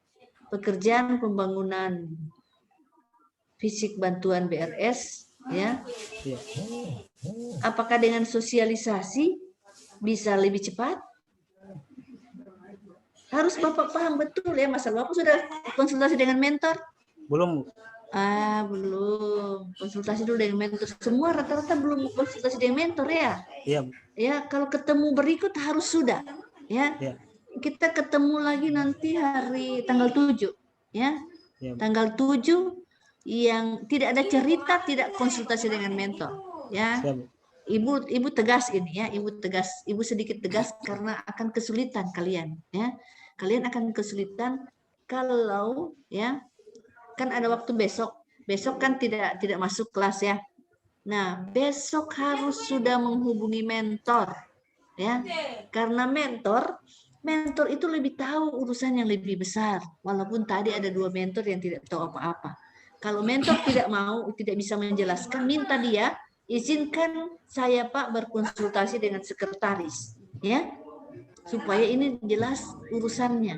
pekerjaan pembangunan fisik bantuan BRS, ya. Apakah dengan sosialisasi bisa lebih cepat? Harus Bapak paham betul ya, masalah Bapak sudah konsultasi dengan mentor? Belum. Belum. Konsultasi dulu dengan mentor. Semua rata-rata belum konsultasi dengan mentor ya? Iya. Ya, kalau ketemu berikut harus sudah. Ya. Iya. Kita ketemu lagi nanti hari tanggal 7. Ya. Ya, Bu. Tanggal 7 yang tidak ada cerita, tidak konsultasi dengan mentor. Ya, Siap, Bu. Ibu tegas ini ya, Ibu sedikit tegas karena akan kesulitan kalian ya. Kalian akan kesulitan kalau ya, kan ada waktu besok. Besok kan tidak masuk kelas ya. Nah, besok harus sudah menghubungi mentor ya. Karena mentor itu lebih tahu urusan yang lebih besar. Walaupun tadi ada 2 mentor yang tidak tahu apa-apa. Kalau mentor tidak bisa menjelaskan, minta dia, izinkan saya Pak berkonsultasi dengan sekretaris ya, supaya ini jelas urusannya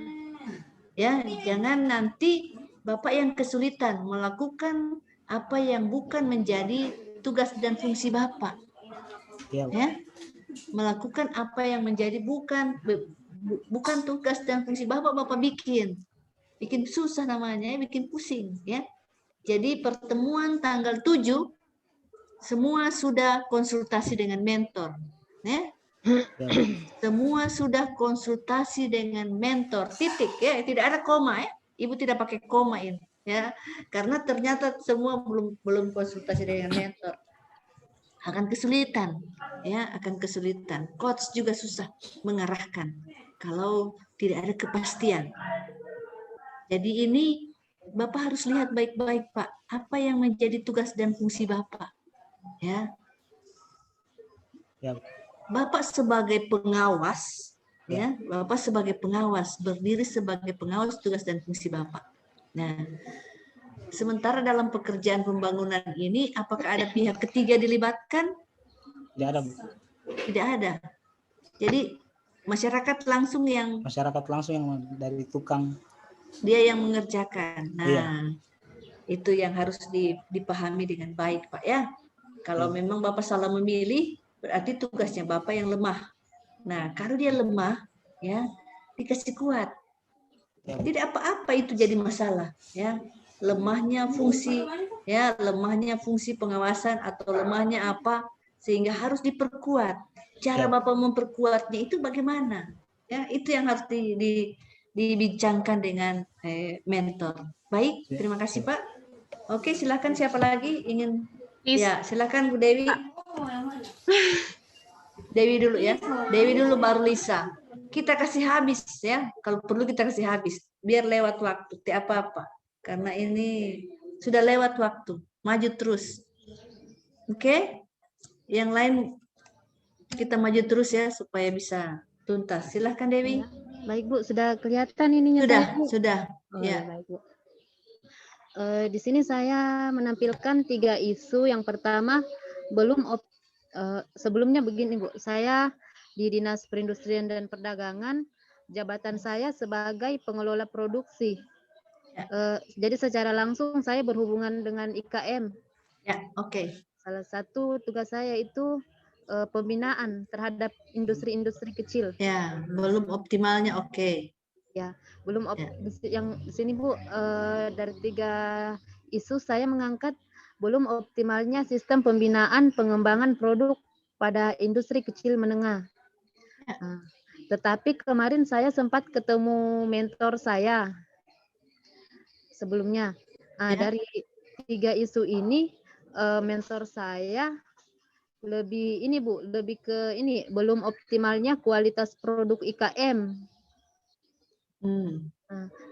ya. Jangan nanti Bapak yang kesulitan melakukan apa yang bukan menjadi tugas dan fungsi Bapak Ya, Bu. ya, melakukan apa yang menjadi bukan tugas dan fungsi Bapak bikin susah namanya, bikin pusing ya. Jadi pertemuan tanggal 7 semua sudah konsultasi dengan mentor ya. Ya, Bu. Semua sudah konsultasi dengan mentor, titik ya, tidak ada koma ya. Ibu tidak pakai koma ini ya, karena ternyata semua belum konsultasi dengan mentor. Akan kesulitan ya, akan kesulitan. Coach juga susah mengarahkan kalau tidak ada kepastian. Jadi ini Bapak harus lihat baik-baik Pak, apa yang menjadi tugas dan fungsi Bapak ya. Ya, Bapak sebagai pengawas ya, Bapak sebagai pengawas, berdiri sebagai pengawas tugas dan fungsi Bapak. Nah, sementara dalam pekerjaan pembangunan ini, apakah ada pihak ketiga dilibatkan? tidak ada, Bu. Tidak ada. Jadi masyarakat langsung yang dari tukang, dia yang mengerjakan. Nah, Iya. itu yang harus dipahami dengan baik, Pak ya. Kalau memang Bapak salah memilih, berarti tugasnya Bapak yang lemah. Nah, kalau dia lemah, ya dikasih kuat. Tidak apa-apa itu jadi masalah, ya. Lemahnya fungsi, ya, lemahnya fungsi pengawasan atau lemahnya apa, sehingga harus diperkuat. Cara Bapak memperkuatnya itu bagaimana? Ya, itu yang harus dibincangkan dengan mentor. Baik, terima kasih Pak. Oke, silakan siapa lagi ingin? Ya, silakan Bu Dewi. Dewi dulu ya. Dewi dulu baru Lisa. Kita kasih habis ya. Kalau perlu kita kasih habis. Biar lewat waktu. Tidak apa-apa. Karena ini sudah lewat waktu. Maju terus. Oke? Yang lain kita maju terus ya supaya bisa tuntas. Silahkan Dewi. Baik Bu, sudah kelihatan ininya. Sudah. Oh, ya. Baik Bu. Di sini saya menampilkan 3 isu. Yang pertama, sebelumnya begini Bu, saya di Dinas Perindustrian dan Perdagangan, jabatan saya sebagai pengelola produksi. Jadi secara langsung saya berhubungan dengan IKM. Ya, oke. Salah satu tugas saya itu pembinaan terhadap industri-industri kecil. Ya, belum optimalnya oke. Ya, belum yang di sini Bu, dari 3 isu saya mengangkat belum optimalnya sistem pembinaan pengembangan produk pada industri kecil menengah. Nah, tetapi kemarin saya sempat ketemu mentor saya sebelumnya. Dari 3 isu ini mentor saya lebih ini Bu, lebih ke ini belum optimalnya kualitas produk IKM.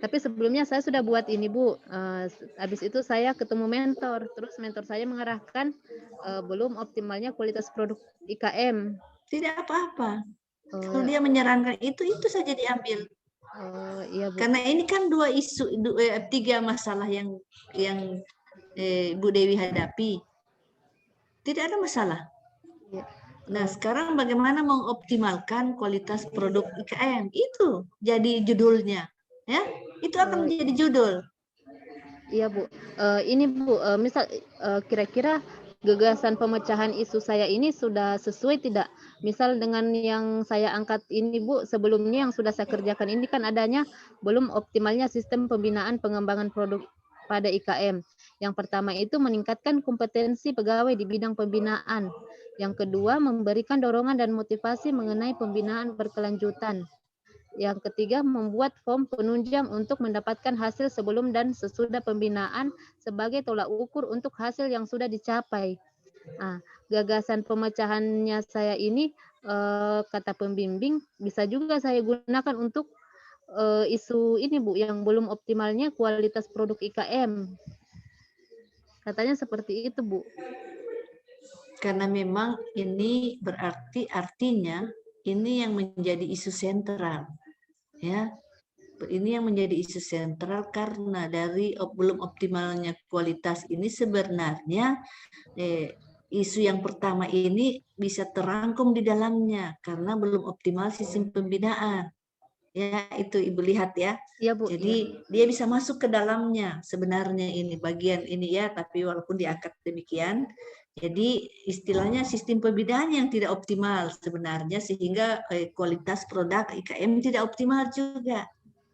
Tapi sebelumnya saya sudah buat ini Bu. Habis itu saya ketemu mentor, terus mentor saya mengarahkan belum optimalnya kualitas produk IKM. Tidak apa-apa. Kalau dia menyarankan itu saja diambil. Iya Bu. Karena ini kan 2 isu, 3 masalah yang Bu Dewi hadapi. Tidak ada masalah. Ya. Nah, sekarang bagaimana mengoptimalkan kualitas produk IKM? Itu jadi judulnya. Ya, itu akan menjadi judul. Iya Bu. Ini Bu, misal kira-kira gagasan pemecahan isu saya ini sudah sesuai tidak? Misal dengan yang saya angkat ini Bu, sebelumnya yang sudah saya kerjakan ini kan adanya belum optimalnya sistem pembinaan pengembangan produk pada IKM. Yang pertama itu meningkatkan kompetensi pegawai di bidang pembinaan. Yang kedua memberikan dorongan dan motivasi mengenai pembinaan berkelanjutan. Yang ketiga, membuat form penunjang untuk mendapatkan hasil sebelum dan sesudah pembinaan sebagai tolak ukur untuk hasil yang sudah dicapai. Nah, gagasan pemecahannya saya ini, kata pembimbing, bisa juga saya gunakan untuk isu ini Bu, yang belum optimalnya kualitas produk IKM. Katanya seperti itu Bu. Karena memang ini berarti artinya ini yang menjadi isu sentral. Ya, ini yang menjadi isu sentral karena dari belum optimalnya kualitas ini sebenarnya isu yang pertama ini bisa terangkum di dalamnya karena belum optimal sistem pembinaan. Ya, itu Ibu lihat ya. Iya Bu. Jadi dia bisa masuk ke dalamnya sebenarnya ini bagian ini ya, tapi walaupun diangkat demikian. Jadi istilahnya sistem pembinaan yang tidak optimal sebenarnya sehingga kualitas produk IKM tidak optimal juga.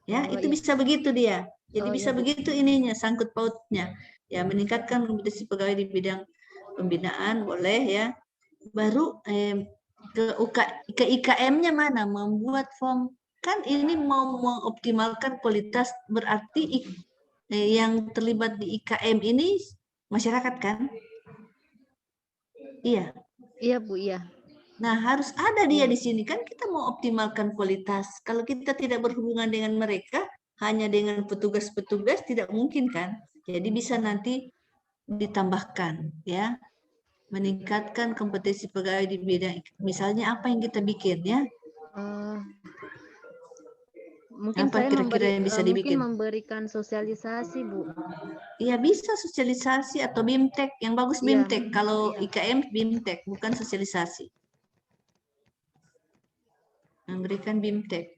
Ya, itu bisa begitu dia. Jadi bisa begitu ininya sangkut pautnya. Ya, meningkatkan kompetensi pegawai di bidang pembinaan boleh ya. Baru ke IKM-nya mana? Membuat form. Kan ini mau mengoptimalkan kualitas berarti yang terlibat di IKM ini masyarakat kan? Iya. Iya Bu, iya. Nah, harus ada dia di sini kan kita mau optimalkan kualitas. Kalau kita tidak berhubungan dengan mereka, hanya dengan petugas-petugas tidak mungkin kan? Jadi bisa nanti ditambahkan ya. Meningkatkan kompetensi pegawai di bidang misalnya apa yang kita bikin ya? Mungkin apa kira-kira yang bisa dibikin? Mungkin memberikan sosialisasi Bu. Iya bisa sosialisasi atau BIMTEK. Yang bagus BIMTEK. Kalau IKM BIMTEK bukan sosialisasi. Memberikan BIMTEK.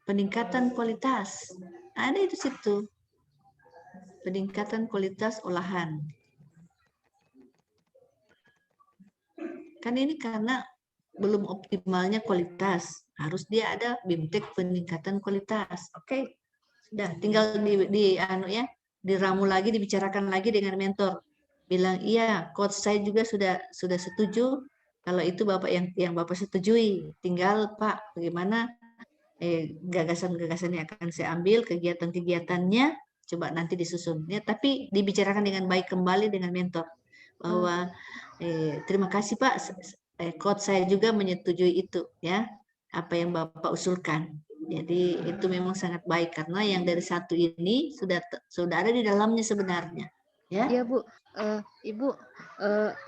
Peningkatan kualitas. Ada itu situ. Peningkatan kualitas olahan. Kan ini karena belum optimalnya kualitas. Harus dia ada BIMTEK peningkatan kualitas. Oke. Sudah, tinggal diramu lagi, dibicarakan lagi dengan mentor. Bilang, iya, coach saya juga sudah setuju. Kalau itu Bapak yang Bapak setujui. Tinggal Pak, bagaimana gagasan-gagasan yang akan saya ambil, kegiatan-kegiatannya, coba nanti disusun. Ya, tapi dibicarakan dengan baik kembali dengan mentor. Bahwa terima kasih Pak, coach saya juga menyetujui itu ya apa yang Bapak usulkan. Jadi itu memang sangat baik karena yang dari satu ini sudah ada di dalamnya sebenarnya. Ya. Iya Bu, Ibu,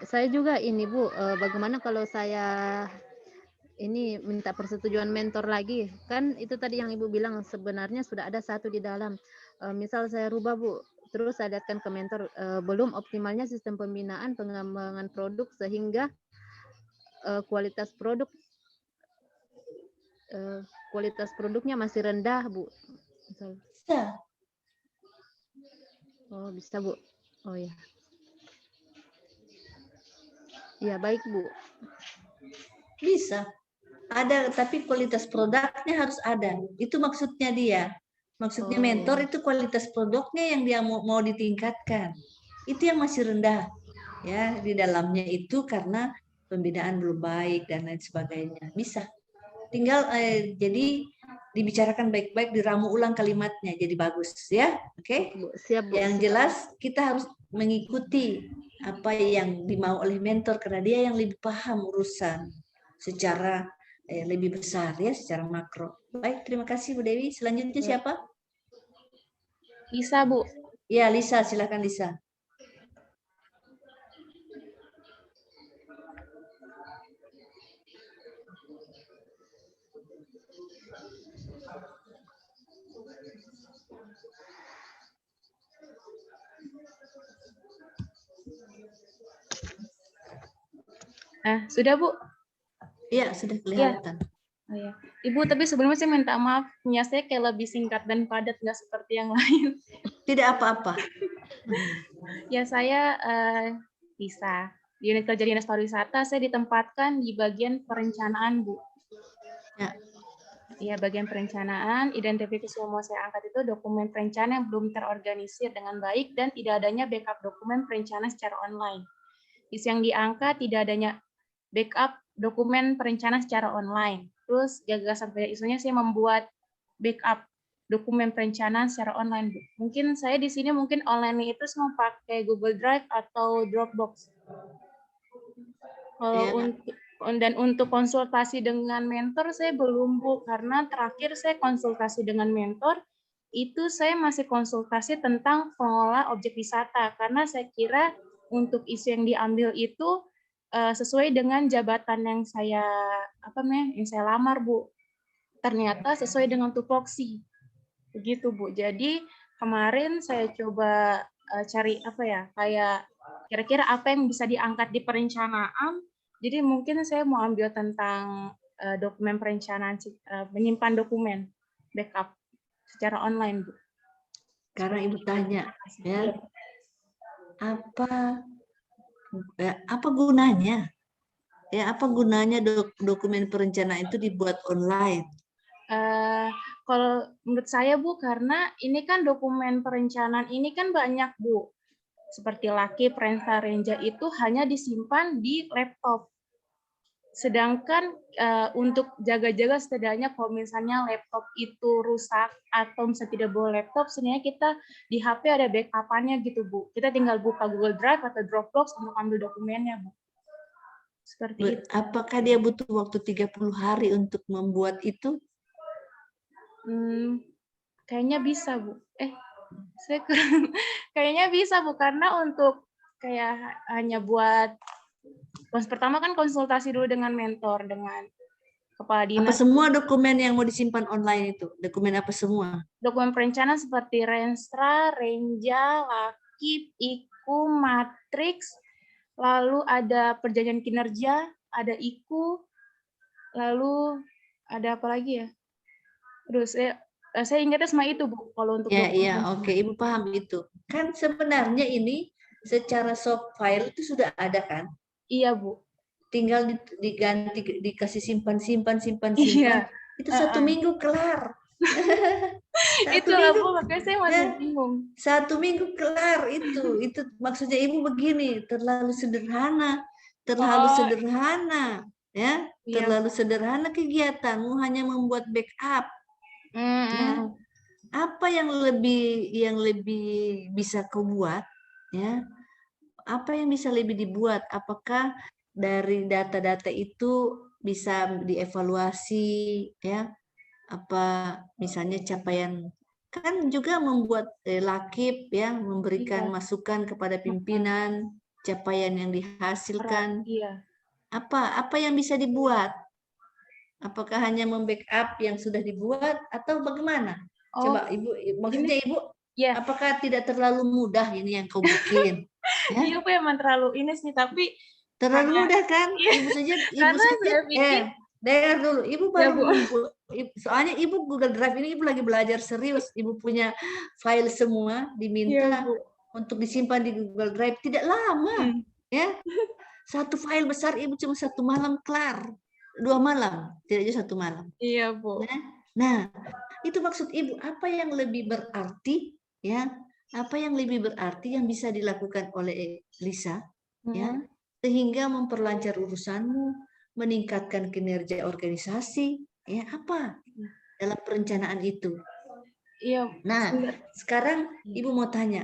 saya juga ini Bu, bagaimana kalau saya ini minta persetujuan mentor lagi? Kan itu tadi yang Ibu bilang sebenarnya sudah ada satu di dalam. Misal saya rubah Bu, terus saya lihatkan ke mentor, belum optimalnya sistem pembinaan pengembangan produk sehingga kualitas produknya masih rendah Bu. Bisa. Oh bisa Bu. Oh ya. Ya baik Bu. Bisa. Ada, tapi kualitas produknya harus ada. Itu maksudnya dia. Maksudnya mentor itu kualitas produknya yang dia mau ditingkatkan. Itu yang masih rendah. Ya, di dalamnya itu karena pembinaan belum baik dan lain sebagainya. Bisa. Tinggal jadi dibicarakan baik-baik, diramu ulang kalimatnya jadi bagus ya. Oke? Siap Bu. Yang jelas kita harus mengikuti apa yang dimau oleh mentor karena dia yang lebih paham urusan secara lebih besar ya, secara makro. Baik, terima kasih Bu Dewi. Selanjutnya siapa? Lisa Bu. Ya, Lisa, silakan Lisa. Sudah Bu? Iya, sudah kelihatan. Oh, ya. Ibu, tapi sebelumnya saya minta maaf, punya saya kayak lebih singkat dan padat, nggak seperti yang lain. Tidak apa-apa. Ya, saya Lisa. Di unit kerja Dinas Pariwisata, saya ditempatkan di bagian perencanaan, Bu. Ya. Ya, bagian perencanaan, identifikasi yang mau saya angkat itu dokumen perencanaan yang belum terorganisir dengan baik dan tidak adanya backup dokumen perencanaan secara online. Isu yang diangkat tidak adanya backup dokumen perencanaan secara online. Terus gagasan proyek isunya saya membuat backup dokumen perencanaan secara online, Bu. Mungkin saya di sini mungkin online itu semua pakai Google Drive atau Dropbox. Kalau untuk konsultasi dengan mentor saya belum, Bu, karena terakhir saya konsultasi dengan mentor itu saya masih konsultasi tentang pengelola objek wisata, karena saya kira untuk isu yang diambil itu sesuai dengan jabatan yang saya lamar, Bu. Ternyata sesuai dengan tupoksi. Begitu, Bu. Jadi kemarin saya coba cari kayak kira-kira apa yang bisa diangkat di perencanaan. Jadi mungkin saya mau ambil tentang dokumen perencanaan, menyimpan dokumen backup secara online, Bu. Karena Ibu tanya, ya, apa gunanya? Ya, apa gunanya dokumen perencanaan itu dibuat online? Kalau menurut saya, Bu, karena ini kan dokumen perencanaan ini kan banyak, Bu. Seperti Lakip, Rensa, Renja itu hanya disimpan di laptop. Sedangkan untuk jaga-jaga setidaknya kalau misalnya laptop itu rusak atau misalnya tidak bawa laptop, sebenarnya kita di HP ada backup-nya gitu, Bu. Kita tinggal buka Google Drive atau Dropbox untuk ambil dokumennya, Bu. Seperti itu. Apakah dia butuh waktu 30 hari untuk membuat itu? Kayaknya bisa, Bu. Kayaknya bisa, Bu, karena untuk kayak hanya buat pertama kan konsultasi dulu dengan mentor, dengan kepala dinas. Apa semua dokumen yang mau disimpan online itu? Dokumen apa semua? Dokumen perencanaan seperti Renstra, Renja, Lakip, IKU, Matrix, lalu ada perjanjian kinerja, ada IKU, lalu ada apa lagi ya? Terus saya ingatnya sama itu, Bu, kalau untuk oke, Ibu paham itu. Kan sebenarnya ini secara soft file itu sudah ada kan? Iya, Bu. Tinggal diganti, dikasih simpan. Iya. Itu 1 minggu kelar. Itulah, Bu, makanya saya masih bingung. 1 minggu kelar itu. Itu maksudnya Ibu begini, terlalu sederhana. Ya, terlalu sederhana kegiatanmu hanya membuat backup. Ya. Apa yang lebih bisa kau buat, ya? Apa yang bisa lebih dibuat? Apakah dari data-data itu bisa dievaluasi, ya? Apa misalnya capaian, kan juga membuat Lakip, ya, memberikan masukan kepada pimpinan, capaian yang dihasilkan. Apa yang bisa dibuat? Apakah hanya membackup yang sudah dibuat atau bagaimana? Coba Ibu, maksudnya Ibu, apakah tidak terlalu mudah ini yang kau bikin? Iya, Bu, emang terlalu ini sih, tapi terlalu mudah kan? Ibu saja, dengar dulu. Ibu baru soalnya Ibu Google Drive ini Ibu lagi belajar serius. Ibu punya file semua diminta untuk disimpan di Google Drive, tidak lama, ya. 1 file besar Ibu cuma 1 malam kelar. 2 malam, tidak aja 1 malam. Iya, Bu. Nah, itu maksud Ibu, apa yang lebih berarti, ya? Apa yang lebih berarti yang bisa dilakukan oleh Lisa, ya? Sehingga memperlancar urusanmu, meningkatkan kinerja organisasi, ya, apa dalam perencanaan itu? Iya. Nah, sekarang Ibu mau tanya,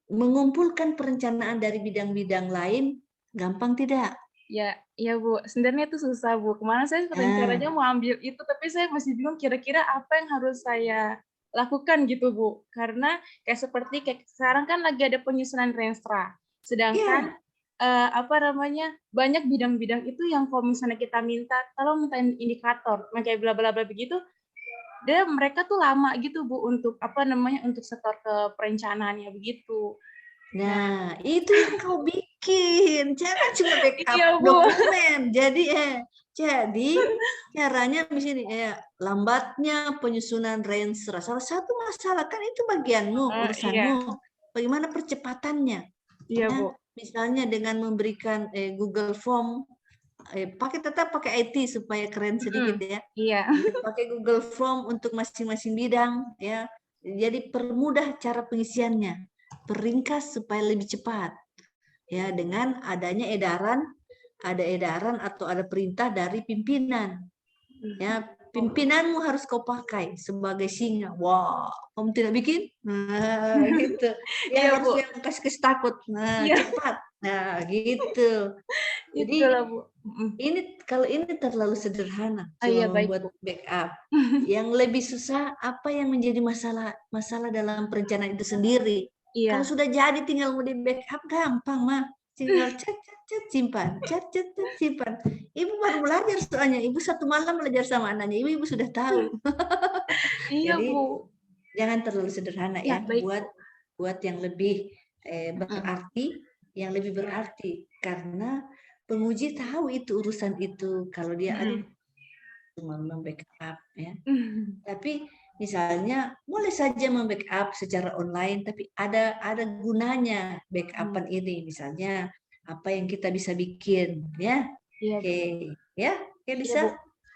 mengumpulkan perencanaan dari bidang-bidang lain gampang tidak? Ya, Bu. Sebenarnya itu susah, Bu. Kemarin saya rencananya mau ambil itu, tapi saya masih bingung kira-kira apa yang harus saya lakukan gitu, Bu. Karena kayak sekarang kan lagi ada penyusunan Renstra. Sedangkan banyak bidang-bidang itu yang kalau misalnya kita minta indikator, kayak bla bla bla begitu, mereka tuh lama gitu, Bu, untuk untuk setor ke perencanaannya begitu. Nah, itu yang kau bikin. Jangan cuma backup dokumen. Jadi caranya di sini lambatnya penyusunan Renstra. Salah satu masalah kan itu bagianmu, urusanmu. Bagaimana percepatannya? Iya, Bu. Misalnya dengan memberikan Google Form, tetap pakai IT supaya keren sedikit, ya. Iya. Pakai Google Form untuk masing-masing bidang, ya. Jadi permudah cara pengisiannya, peringkas supaya lebih cepat, ya, dengan adanya edaran ada edaran atau ada perintah dari pimpinan. Ya, pimpinanmu harus kau pakai sebagai singa. Wah, kamu tidak bikin? Nah, gitu. Ya, Iya, harus Bu. yang kasih takut. Nah, Iya. cepat. Nah, gitu. Jadi Itulah, Bu. ini kalau ini terlalu sederhana, Ah, iya, cuma baik, membuat Bu. backup. Yang lebih susah apa yang menjadi masalah dalam perencanaan itu sendiri. Kalau Iya. sudah jadi tinggal mau di backup gampang mah. Tinggal cet simpan, cet simpan. Ibu baru belajar soalnya. Ibu 1 malam belajar sama anaknya. Ibu sudah tahu. Iya, Jadi Bu. jangan terlalu sederhana Ya, ya. baik, Buat yang lebih berarti, karena penguji tahu itu urusan itu. Kalau dia aduh cuma membackup ya. Tapi misalnya boleh saja membackup secara online, tapi ada gunanya backupan ini. Misalnya apa yang kita bisa bikin ya. Iya, Oke, ya. Oke, Iya, bisa. Bu.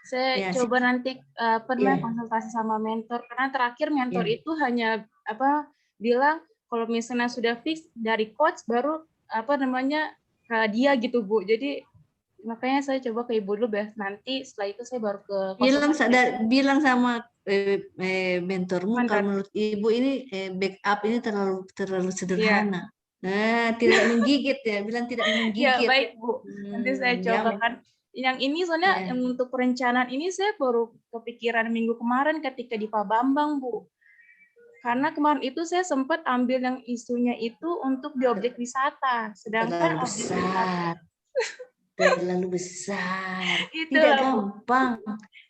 Saya Ya, coba nanti pernah Iya. konsultasi sama mentor, karena terakhir mentor Iya. itu hanya bilang kalau misalnya sudah fix dari coach baru ke dia gitu, Bu. Jadi makanya saya coba ke Ibu dulu, nanti setelah itu saya baru ke konsultasi. bilang sama mentormu Mentor. kalau menurut Ibu ini backup ini terlalu Iya. sederhana. Nah, tidak menggigit ya, bilang tidak Ya, menggigit. baik, Bu. Nanti saya coba kan. Yang ini soalnya Ya. untuk perencanaan ini saya baru kepikiran minggu kemarin ketika di Pak Bambang, Bu. Karena kemarin itu saya sempat ambil yang isunya itu untuk di objek wisata, sedangkan Terlalu objek wisata terlalu besar. Itulah, Tidak Bu. gampang.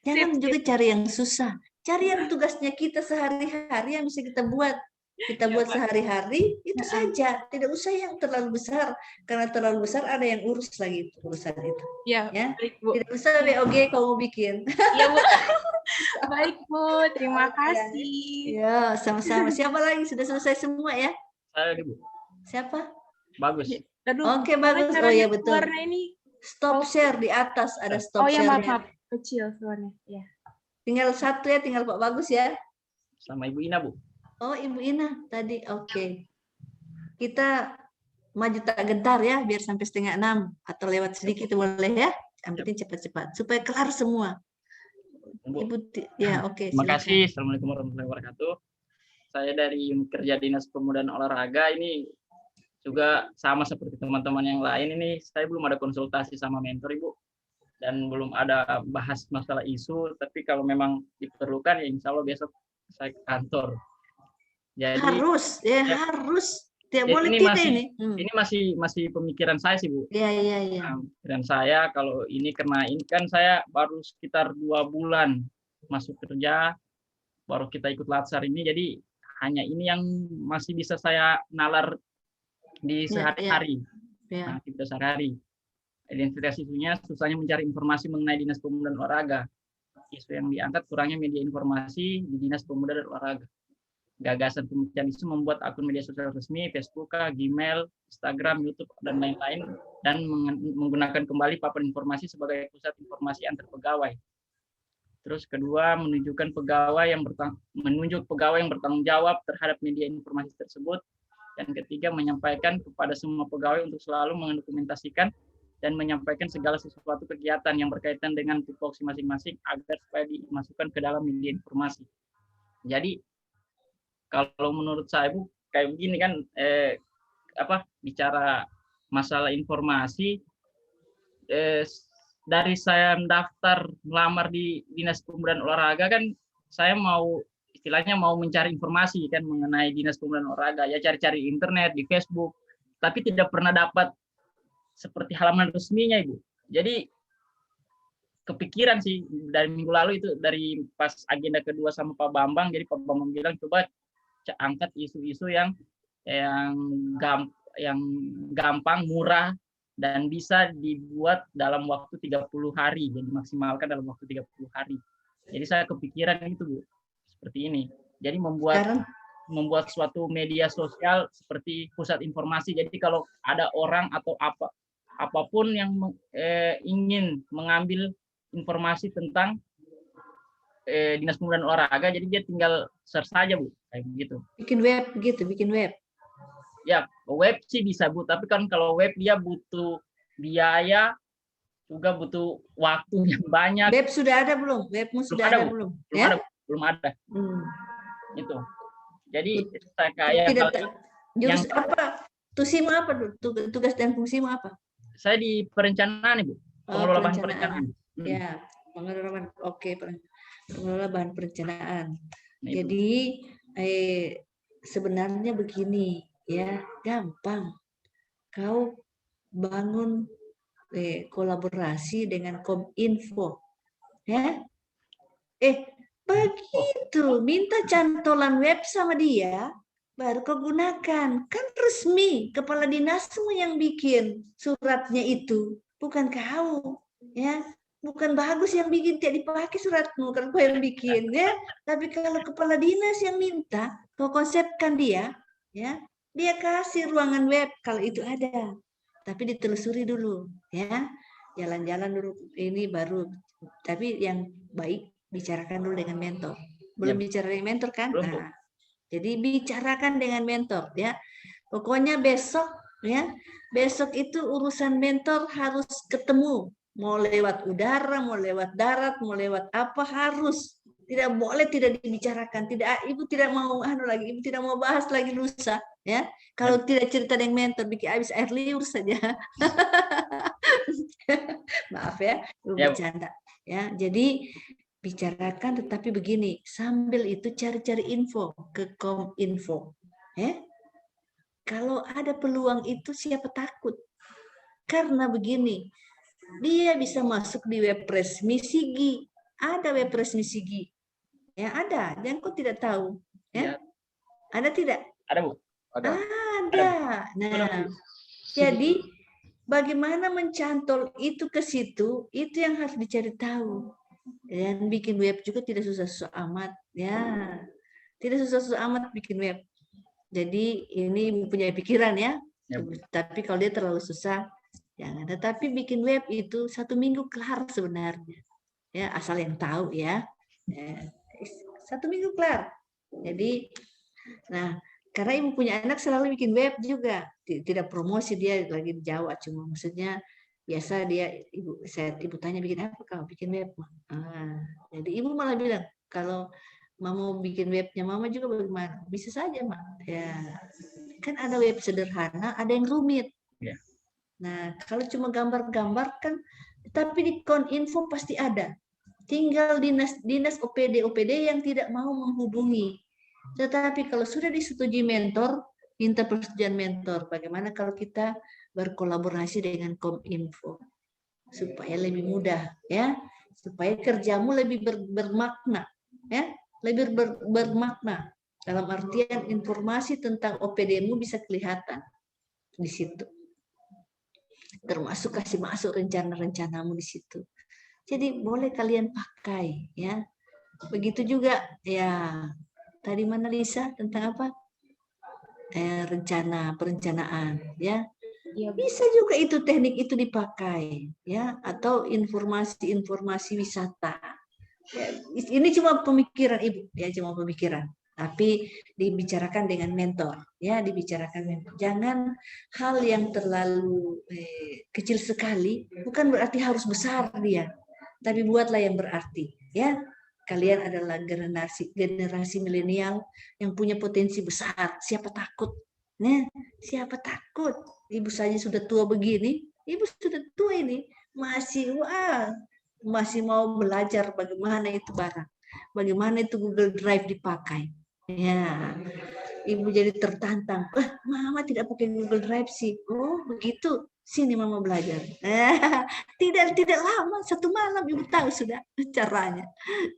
Jangan Sip, juga sip. cari yang susah. Cari yang tugasnya kita sehari-hari yang bisa kita buat. Kita buat sehari-hari itu saja. Tidak usah yang terlalu besar. Karena terlalu besar ada yang urus lagi urusan itu. Ya, Ya. baik, Bu. Tidak usah BOG kamu bikin. Iya, Bu. Baik, Bu. Terima kasih. Ya, sama-sama. Siapa lagi? Sudah selesai semua ya? Saya, Bu. Siapa? Bagus. Aduh, Oke, gimana bagus. Oh caranya ya, betul. keluarnya ini? Stop share di atas ada stop Oh ya, share-nya. maaf. Kecil soalnya. Ya. Tinggal satu ya, tinggal Pak Bagus ya. Sama Ibu Ina, Bu. Oh, Ibu Ina tadi. Oke. Kita maju tak gentar ya, biar sampai 5:30 atau lewat sedikit boleh ya. Yang penting cepat-cepat supaya kelar semua. Bu. Ibu ya, oke. Terima silakan. kasih. Assalamualaikum warahmatullahi wabarakatuh. Saya dari unit kerja Dinas Pemuda dan Olahraga ini juga sama seperti teman-teman yang lain ini saya belum ada konsultasi sama mentor, Ibu, dan belum ada bahas masalah isu, tapi kalau memang diperlukan ya insya Allah besok saya ke kantor. Jadi Harus tidak boleh ini tidak ini masih pemikiran saya sih, Bu. Iya. Dan saya kalau ini karena ini kan saya baru sekitar 2 bulan masuk kerja, baru kita ikut latsar ini, jadi hanya ini yang masih bisa saya nalar di sehari-hari. Nah, aktivitas sehari-hari. Identitas isunya susahnya mencari informasi mengenai Dinas Pemuda dan Olahraga. Isu yang diangkat kurangnya media informasi di Dinas Pemuda dan Olahraga. Gagasan pemecahan isu membuat akun media sosial resmi, Facebook, Gmail, Instagram, YouTube, dan lain-lain, dan menggunakan kembali papan informasi sebagai pusat informasi antar pegawai. Terus kedua, menunjuk pegawai yang bertanggung jawab terhadap media informasi tersebut. Dan ketiga, menyampaikan kepada semua pegawai untuk selalu mendokumentasikan dan menyampaikan segala sesuatu kegiatan yang berkaitan dengan tupoksi masing-masing agar supaya dimasukkan ke dalam media informasi. Jadi kalau menurut saya, Bu, kayak begini kan bicara masalah informasi, dari saya mendaftar melamar di Dinas Pemuda dan Olahraga kan saya istilahnya mau mencari informasi kan mengenai Dinas Pemuda dan Olahraga, ya cari-cari internet di Facebook, tapi tidak pernah dapat seperti halaman resminya, Ibu. Jadi kepikiran sih dari minggu lalu itu, dari pas agenda kedua sama Pak Bambang, jadi Pak Bambang bilang coba angkat isu-isu yang gampang, murah, dan bisa dibuat dalam waktu 30 hari, jadi maksimalkan dalam waktu 30 hari. Jadi saya kepikiran itu, Bu, seperti ini. Jadi membuat suatu media sosial seperti pusat informasi. Jadi kalau ada orang atau apapun yang ingin mengambil informasi tentang Dinas Pemuda dan Olahraga, jadi dia tinggal search saja, Bu, kayak begitu. Bikin web. Ya, web sih bisa, Bu, tapi kan kalau web dia butuh biaya juga butuh waktu yang banyak. Web sudah ada belum? Webmu sudah ada belum? Belum Ya? ada, belum ada. Itu. Jadi saya kayak Tidak yang jurus apa? Tusimu apa? Tugas dan fungsimu apa? saya di perencanaan, Ibu. Pengelola bahan perencanaan. Ya, pengelola. Oke, pengelola bahan perencanaan. Nah, jadi sebenarnya begini ya, gampang. Kau bangun kolaborasi dengan Kominfo, ya. Begitu, minta cantolan web sama dia, baru kau gunakan. Kan resmi, kepala dinasmu yang bikin suratnya itu, bukan kau, ya. Bukan bagus yang bikin, tidak dipakai suratmu, kan kau yang bikin, ya. Tapi kalau kepala dinas yang minta, kau konsepkan dia, ya, dia kasih ruangan web kalau itu ada. Tapi ditelusuri dulu, ya, jalan-jalan dulu ini baru. Tapi yang baik bicarakan dulu dengan mentor. Belum bicara dengan mentor kan? Nah, jadi bicarakan dengan mentor, ya. Pokoknya besok, ya, besok itu urusan mentor harus ketemu. Mau lewat udara, mau lewat darat, mau lewat apa harus. Tidak boleh tidak dibicarakan. Tidak, Ibu tidak mau lagi, Ibu tidak mau bahas lagi lusa, ya. Kalau tidak cerita dengan mentor, bikin habis air liur saja. Maaf ya, bercanda. Ya, jadi bicarakan, tetapi begini, sambil itu cari-cari info ke Kominfo. Ya. Kalau ada peluang itu siapa takut? Karena begini, dia bisa masuk di web resmi SIGI. Ada web resmi SIGI. Ya, ada. Jangan kau tidak tahu. Ya. Ada tidak? Ada, Bu. Ada. Nah, jadi bagaimana mencantol itu ke situ, itu yang harus dicari tahu. Dan bikin web juga tidak susah-susah amat. Ya, tidak susah-susah amat bikin web. Jadi ini punya pikiran ya. Tapi kalau dia terlalu susah, jangan. Tetapi bikin web itu 1 minggu kelar sebenarnya. Ya, asal yang tahu ya. 1 minggu kelar. Jadi, nah, karena Ibu punya anak selalu bikin web juga. Tidak promosi dia lagi di Jawa, cuma maksudnya biasa dia Ibu tanya bikin apa, kau bikin web. Jadi Ibu malah bilang kalau mau bikin webnya Mama juga bagaimana? Bisa saja, Mak. Ya. Kan ada web sederhana, ada yang rumit. Yeah. Nah, kalau cuma gambar-gambar kan, tapi di Kominfo pasti ada. Tinggal dinas OPD yang tidak mau menghubungi. Tetapi kalau sudah disetujui mentor, minta persetujuan mentor. Bagaimana kalau kita berkolaborasi dengan Kominfo supaya lebih mudah, ya, supaya kerjamu lebih bermakna, ya, lebih bermakna. Dalam artian informasi tentang OPD-mu bisa kelihatan di situ. Termasuk kasih masuk rencana-rencanamu di situ. Jadi boleh kalian pakai, ya. Begitu juga, ya. Tadi mana Lisa tentang apa? Perencanaan, ya. Bisa juga itu teknik itu dipakai, ya. Atau informasi-informasi wisata. Ya, ini cuma pemikiran Ibu, ya, cuma pemikiran. Tapi dibicarakan dengan mentor, ya, dibicarakan mentor. Jangan hal yang terlalu kecil sekali, bukan berarti harus besar dia, tapi buatlah yang berarti, ya. Kalian adalah generasi milenial yang punya potensi besar. Siapa takut? Nah, siapa takut? Ibu saja sudah tua begini, Ibu sudah tua ini, masih mau belajar bagaimana itu barang, bagaimana itu Google Drive dipakai. Ya, Ibu jadi tertantang. Mama tidak pakai Google Drive sih. Oh, begitu. Sini Mama belajar. Tidak lama, 1 malam Ibu tahu sudah caranya.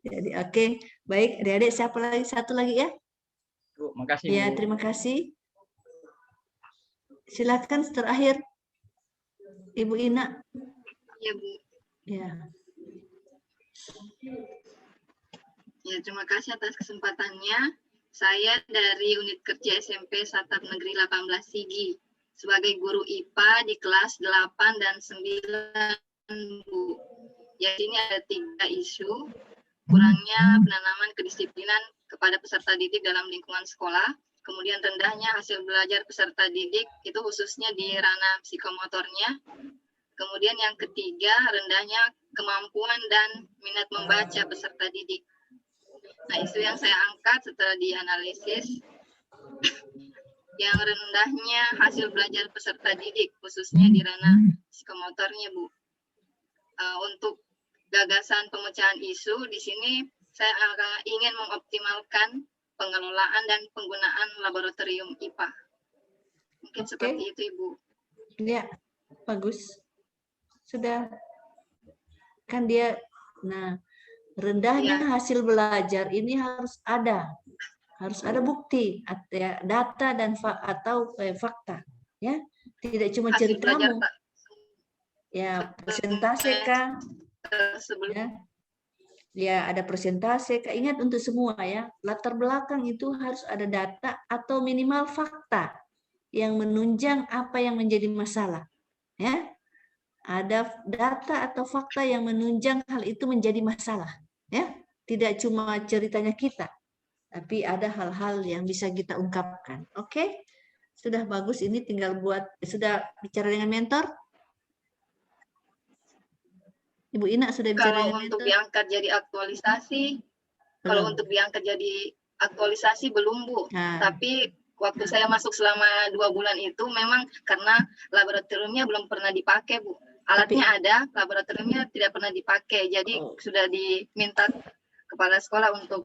Jadi oke, baik. Adik-adik siapa lagi? Satu lagi ya. Bu, makasih. Ya, Bu. terima kasih. Silakan terakhir, Ibu Ina. Ya, Bu. Ya. Ya, terima kasih atas kesempatannya. Saya dari unit kerja SMP Satap Negeri 18 Sigi sebagai guru IPA di kelas 8 dan 9, Bu. Ya, ini ada 3 isu. Kurangnya penanaman kedisiplinan kepada peserta didik dalam lingkungan sekolah, kemudian rendahnya hasil belajar peserta didik, itu khususnya di ranah psikomotornya, Kemudian yang ketiga, rendahnya kemampuan dan minat membaca peserta didik. Nah, isu yang saya angkat setelah dianalisis, yang rendahnya hasil belajar peserta didik, khususnya di ranah psikomotornya, Bu. Untuk gagasan pemecahan isu, di sini saya ingin mengoptimalkan pengelolaan dan penggunaan laboratorium IPA. Mungkin seperti itu, Ibu. Ya, bagus. Sudah. Kan dia, nah, rendahnya hasil belajar ini harus ada bukti, data dan atau fakta, ya. Tidak cuma Hasil ceritamu. belajar, Ya, persentase kah? Ya, ada persentase kah? Ingat untuk semua ya, latar belakang itu harus ada data atau minimal fakta yang menunjang apa yang menjadi masalah, ya. Ada data atau fakta yang menunjang hal itu menjadi masalah, ya. Tidak cuma ceritanya kita, tapi ada hal-hal yang bisa kita ungkapkan. Oke? Sudah bagus, ini tinggal sudah bicara dengan mentor? Ibu Ina sudah bicara dengan mentor? Kalau untuk diangkat jadi aktualisasi, kalau untuk diangkat jadi aktualisasi belum, Bu. Tapi waktu saya masuk selama 2 bulan itu memang karena laboratoriumnya belum pernah dipakai, Bu. Alatnya ada, laboratoriumnya tidak pernah dipakai. Jadi sudah diminta kepala sekolah untuk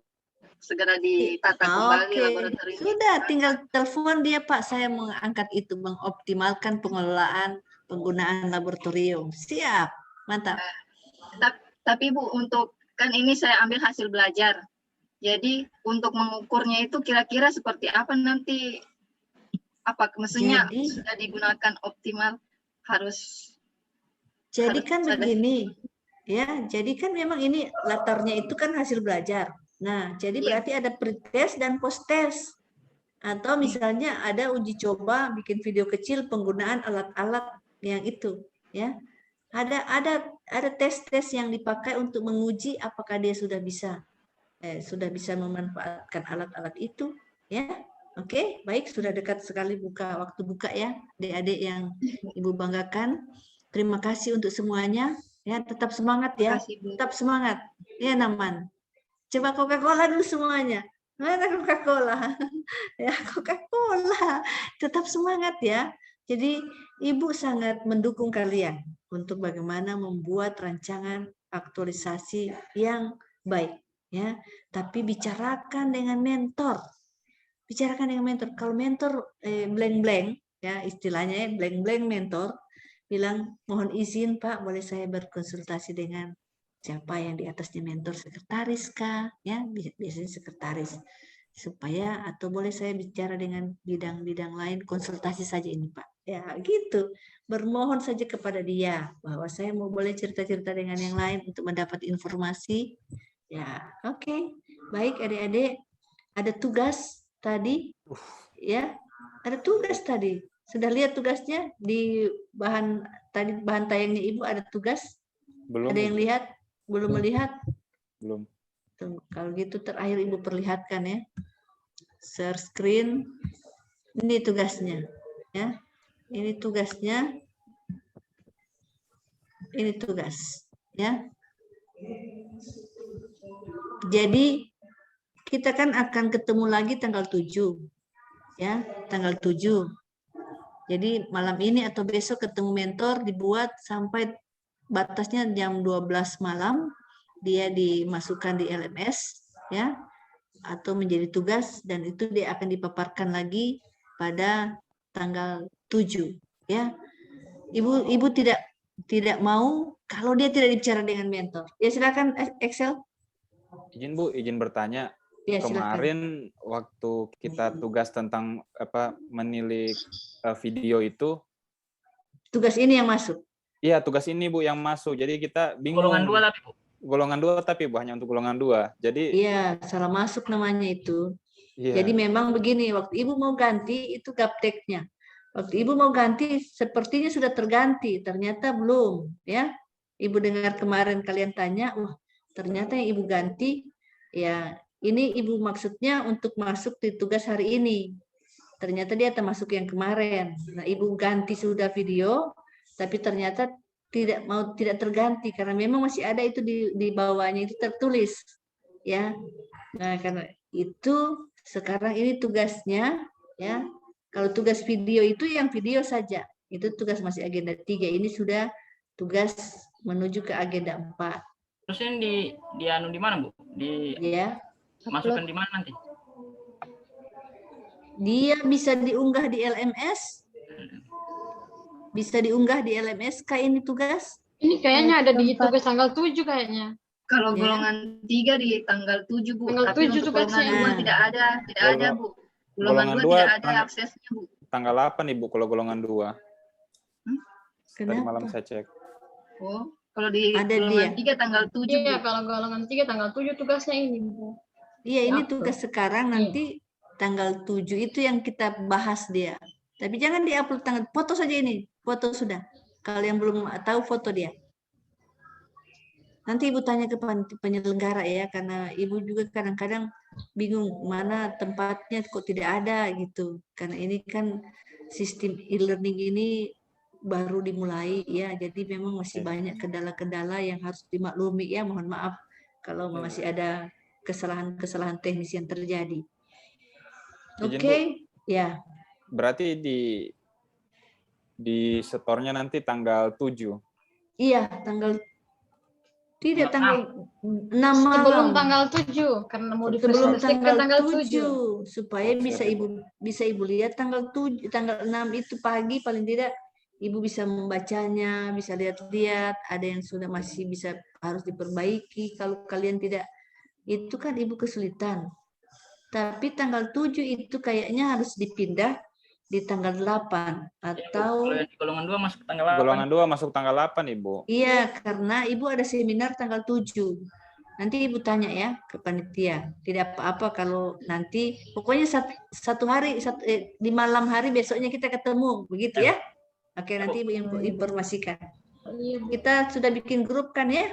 segera ditata kembali laboratoriumnya. Sudah, tinggal telepon dia, Pak. Saya mengangkat itu, mengoptimalkan pengelolaan penggunaan laboratorium. Siap, mantap. Tapi Bu, untuk kan ini saya ambil hasil belajar. Jadi untuk mengukurnya itu kira-kira seperti apa nanti? Apa maksudnya sudah digunakan optimal harus? Jadi kan begini, ya. Jadi kan memang ini latarnya itu kan hasil belajar. Nah, jadi berarti ada pretest dan post-test. Atau misalnya ada uji coba, bikin video kecil penggunaan alat-alat yang itu, ya. Ada tes-tes yang dipakai untuk menguji apakah dia sudah bisa memanfaatkan alat-alat itu, ya. Oke, baik, sudah dekat sekali waktu buka ya, adik-adik yang Ibu banggakan. Terima kasih untuk semuanya. Ya, tetap semangat ya. Tetap semangat. Ya, Naman. Coba Coca-Cola dulu semuanya. Mana Coca-Cola? Ya, Coca-Cola. Tetap semangat ya. Jadi, Ibu sangat mendukung kalian untuk bagaimana membuat rancangan aktualisasi yang baik, ya. Tapi bicarakan dengan mentor. Bicarakan dengan mentor. Kalau mentor blank-blank, ya istilahnya blank-blank mentor, bilang mohon izin Pak, boleh saya berkonsultasi dengan siapa yang di atasnya mentor, sekretaris kah? Ya, biasanya sekretaris. Supaya atau boleh saya bicara dengan bidang-bidang lain, konsultasi saja ini Pak. Ya, gitu. Bermohon saja kepada dia bahwa saya mau boleh cerita-cerita dengan yang lain untuk mendapat informasi. Ya, oke. Baik adik-adik, ada tugas tadi. Ya, ada tugas tadi. Sudah lihat tugasnya di bahan tayangnya Ibu, ada tugas? Belum. Ada yang lihat? Belum melihat? Belum. Tuh, kalau gitu terakhir Ibu perlihatkan ya. Share screen. Ini tugasnya, ya. Ini tugasnya. Ini tugas, ya. Jadi kita kan akan ketemu lagi tanggal 7. Ya, tanggal 7. Jadi malam ini atau besok ketemu mentor, dibuat sampai batasnya jam 12 malam, dia dimasukkan di LMS, ya, atau menjadi tugas, dan itu dia akan dipaparkan lagi pada tanggal 7, ya. Ibu tidak mau kalau dia tidak bicara dengan mentor. Ya silakan Excel. Izin Bu, izin bertanya. Ya, kemarin waktu kita tugas tentang menilik video itu, tugas ini yang masuk. Iya, tugas ini Bu yang masuk. Jadi kita bingung. Golongan 2 tapi Bu. Golongan 2 tapi Bu, hanya untuk golongan 2. Jadi iya, salah masuk namanya itu. Iya. Jadi memang begini, waktu Ibu mau ganti itu gapteknya. Waktu Ibu mau ganti sepertinya sudah terganti, ternyata belum, ya. Ibu dengar kemarin kalian tanya, wah, ternyata yang Ibu ganti ya ini Ibu maksudnya untuk masuk di tugas hari ini. Ternyata dia termasuk yang kemarin. Nah, Ibu ganti sudah video, tapi ternyata tidak terganti karena memang masih ada itu di bawahnya itu tertulis ya. Nah, karena itu sekarang ini tugasnya ya. Kalau tugas video itu yang video saja. Itu tugas masih agenda 3. Ini sudah tugas menuju ke agenda 4. Terus ini di mana, Bu? Ya. Masukkan di mana nanti? Dia bisa diunggah di LMS. Bisa diunggah di LMS kayak ini tugas. Ini kayaknya ada di tugas tanggal 7 kayaknya. Kalau golongan 3 di tanggal 7, Bu. Tanggal Tapi 7 untuk tugasnya. golongan 2 tidak ada, Bu. Golongan 2 tidak ada aksesnya, Bu. Tanggal 8 Ibu kalau golongan 2. Tadi malam saya cek. Oh, kalau di ada golongan dia. 3 tanggal 7. Iya, kalau golongan 3 tanggal 7 tugasnya ini, Bu. Iya, ini tugas sekarang nanti tanggal 7 itu yang kita bahas dia. Tapi jangan diupload tanggal, foto saja ini. Foto sudah. Kalau yang belum tahu foto dia. Nanti Ibu tanya ke penyelenggara ya, karena Ibu juga kadang-kadang bingung mana tempatnya kok tidak ada gitu. Karena ini kan sistem e-learning ini baru dimulai ya, jadi memang masih banyak kendala-kendala yang harus dimaklumi ya. Mohon maaf kalau masih ada kesalahan-kesalahan teknis yang terjadi. Oke, ya. Berarti di setornya nanti tanggal 7. Iya, tanggal 6 malam. Sebelum tanggal 7 karena mau sebelum tanggal 7 supaya bisa Ibu lihat tanggal 7, tanggal 6 itu pagi paling tidak Ibu bisa membacanya, bisa lihat-lihat, ada yang sudah masih bisa harus diperbaiki. Kalau kalian tidak, itu kan Ibu kesulitan. Tapi tanggal 7 itu kayaknya harus dipindah di tanggal 8 atau kalau di golongan 2 masuk tanggal 8. Golongan 2 masuk tanggal 8, Ibu. Iya, karena Ibu ada seminar tanggal 7. Nanti Ibu tanya ya ke panitia. Tidak apa-apa kalau nanti pokoknya satu hari di malam hari besoknya kita ketemu, begitu ya? Oke, nanti Ibu informasikan. Kita sudah bikin grup kan ya?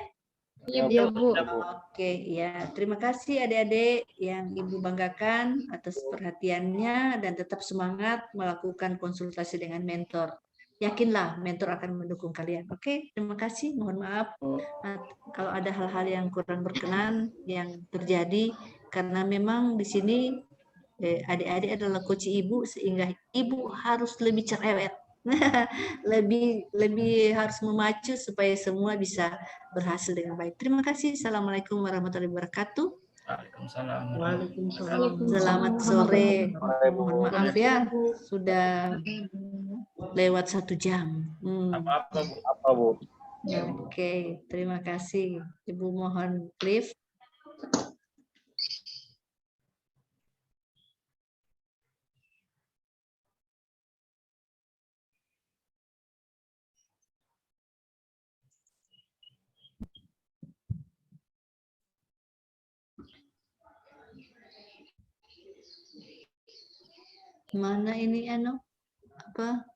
Iya, Bu. Oke, ya. Terima kasih adik-adik yang Ibu banggakan atas perhatiannya dan tetap semangat melakukan konsultasi dengan mentor. Yakinlah mentor akan mendukung kalian. Oke, terima kasih. Mohon maaf kalau ada hal-hal yang kurang berkenan yang terjadi karena memang di sini adik-adik adalah coach Ibu sehingga Ibu harus lebih cerewet. lebih harus memacu supaya semua bisa berhasil dengan baik. Terima kasih. Assalamualaikum warahmatullahi wabarakatuh. Waalaikumsalam. Selamat sore. Mohon maaf ya sudah lewat 1 jam. Apa Bu? Oke, terima kasih. Ibu mohon lift. Mana ini apa?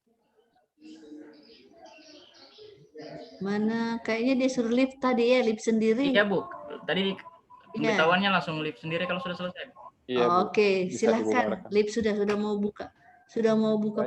Mana kayaknya dia suruh lift tadi ya, lift sendiri. Iya, Bu. Tadi pemberitahuannya langsung lift sendiri kalau sudah selesai. Oke, silakan. Lift sudah mau buka. Sudah mau buka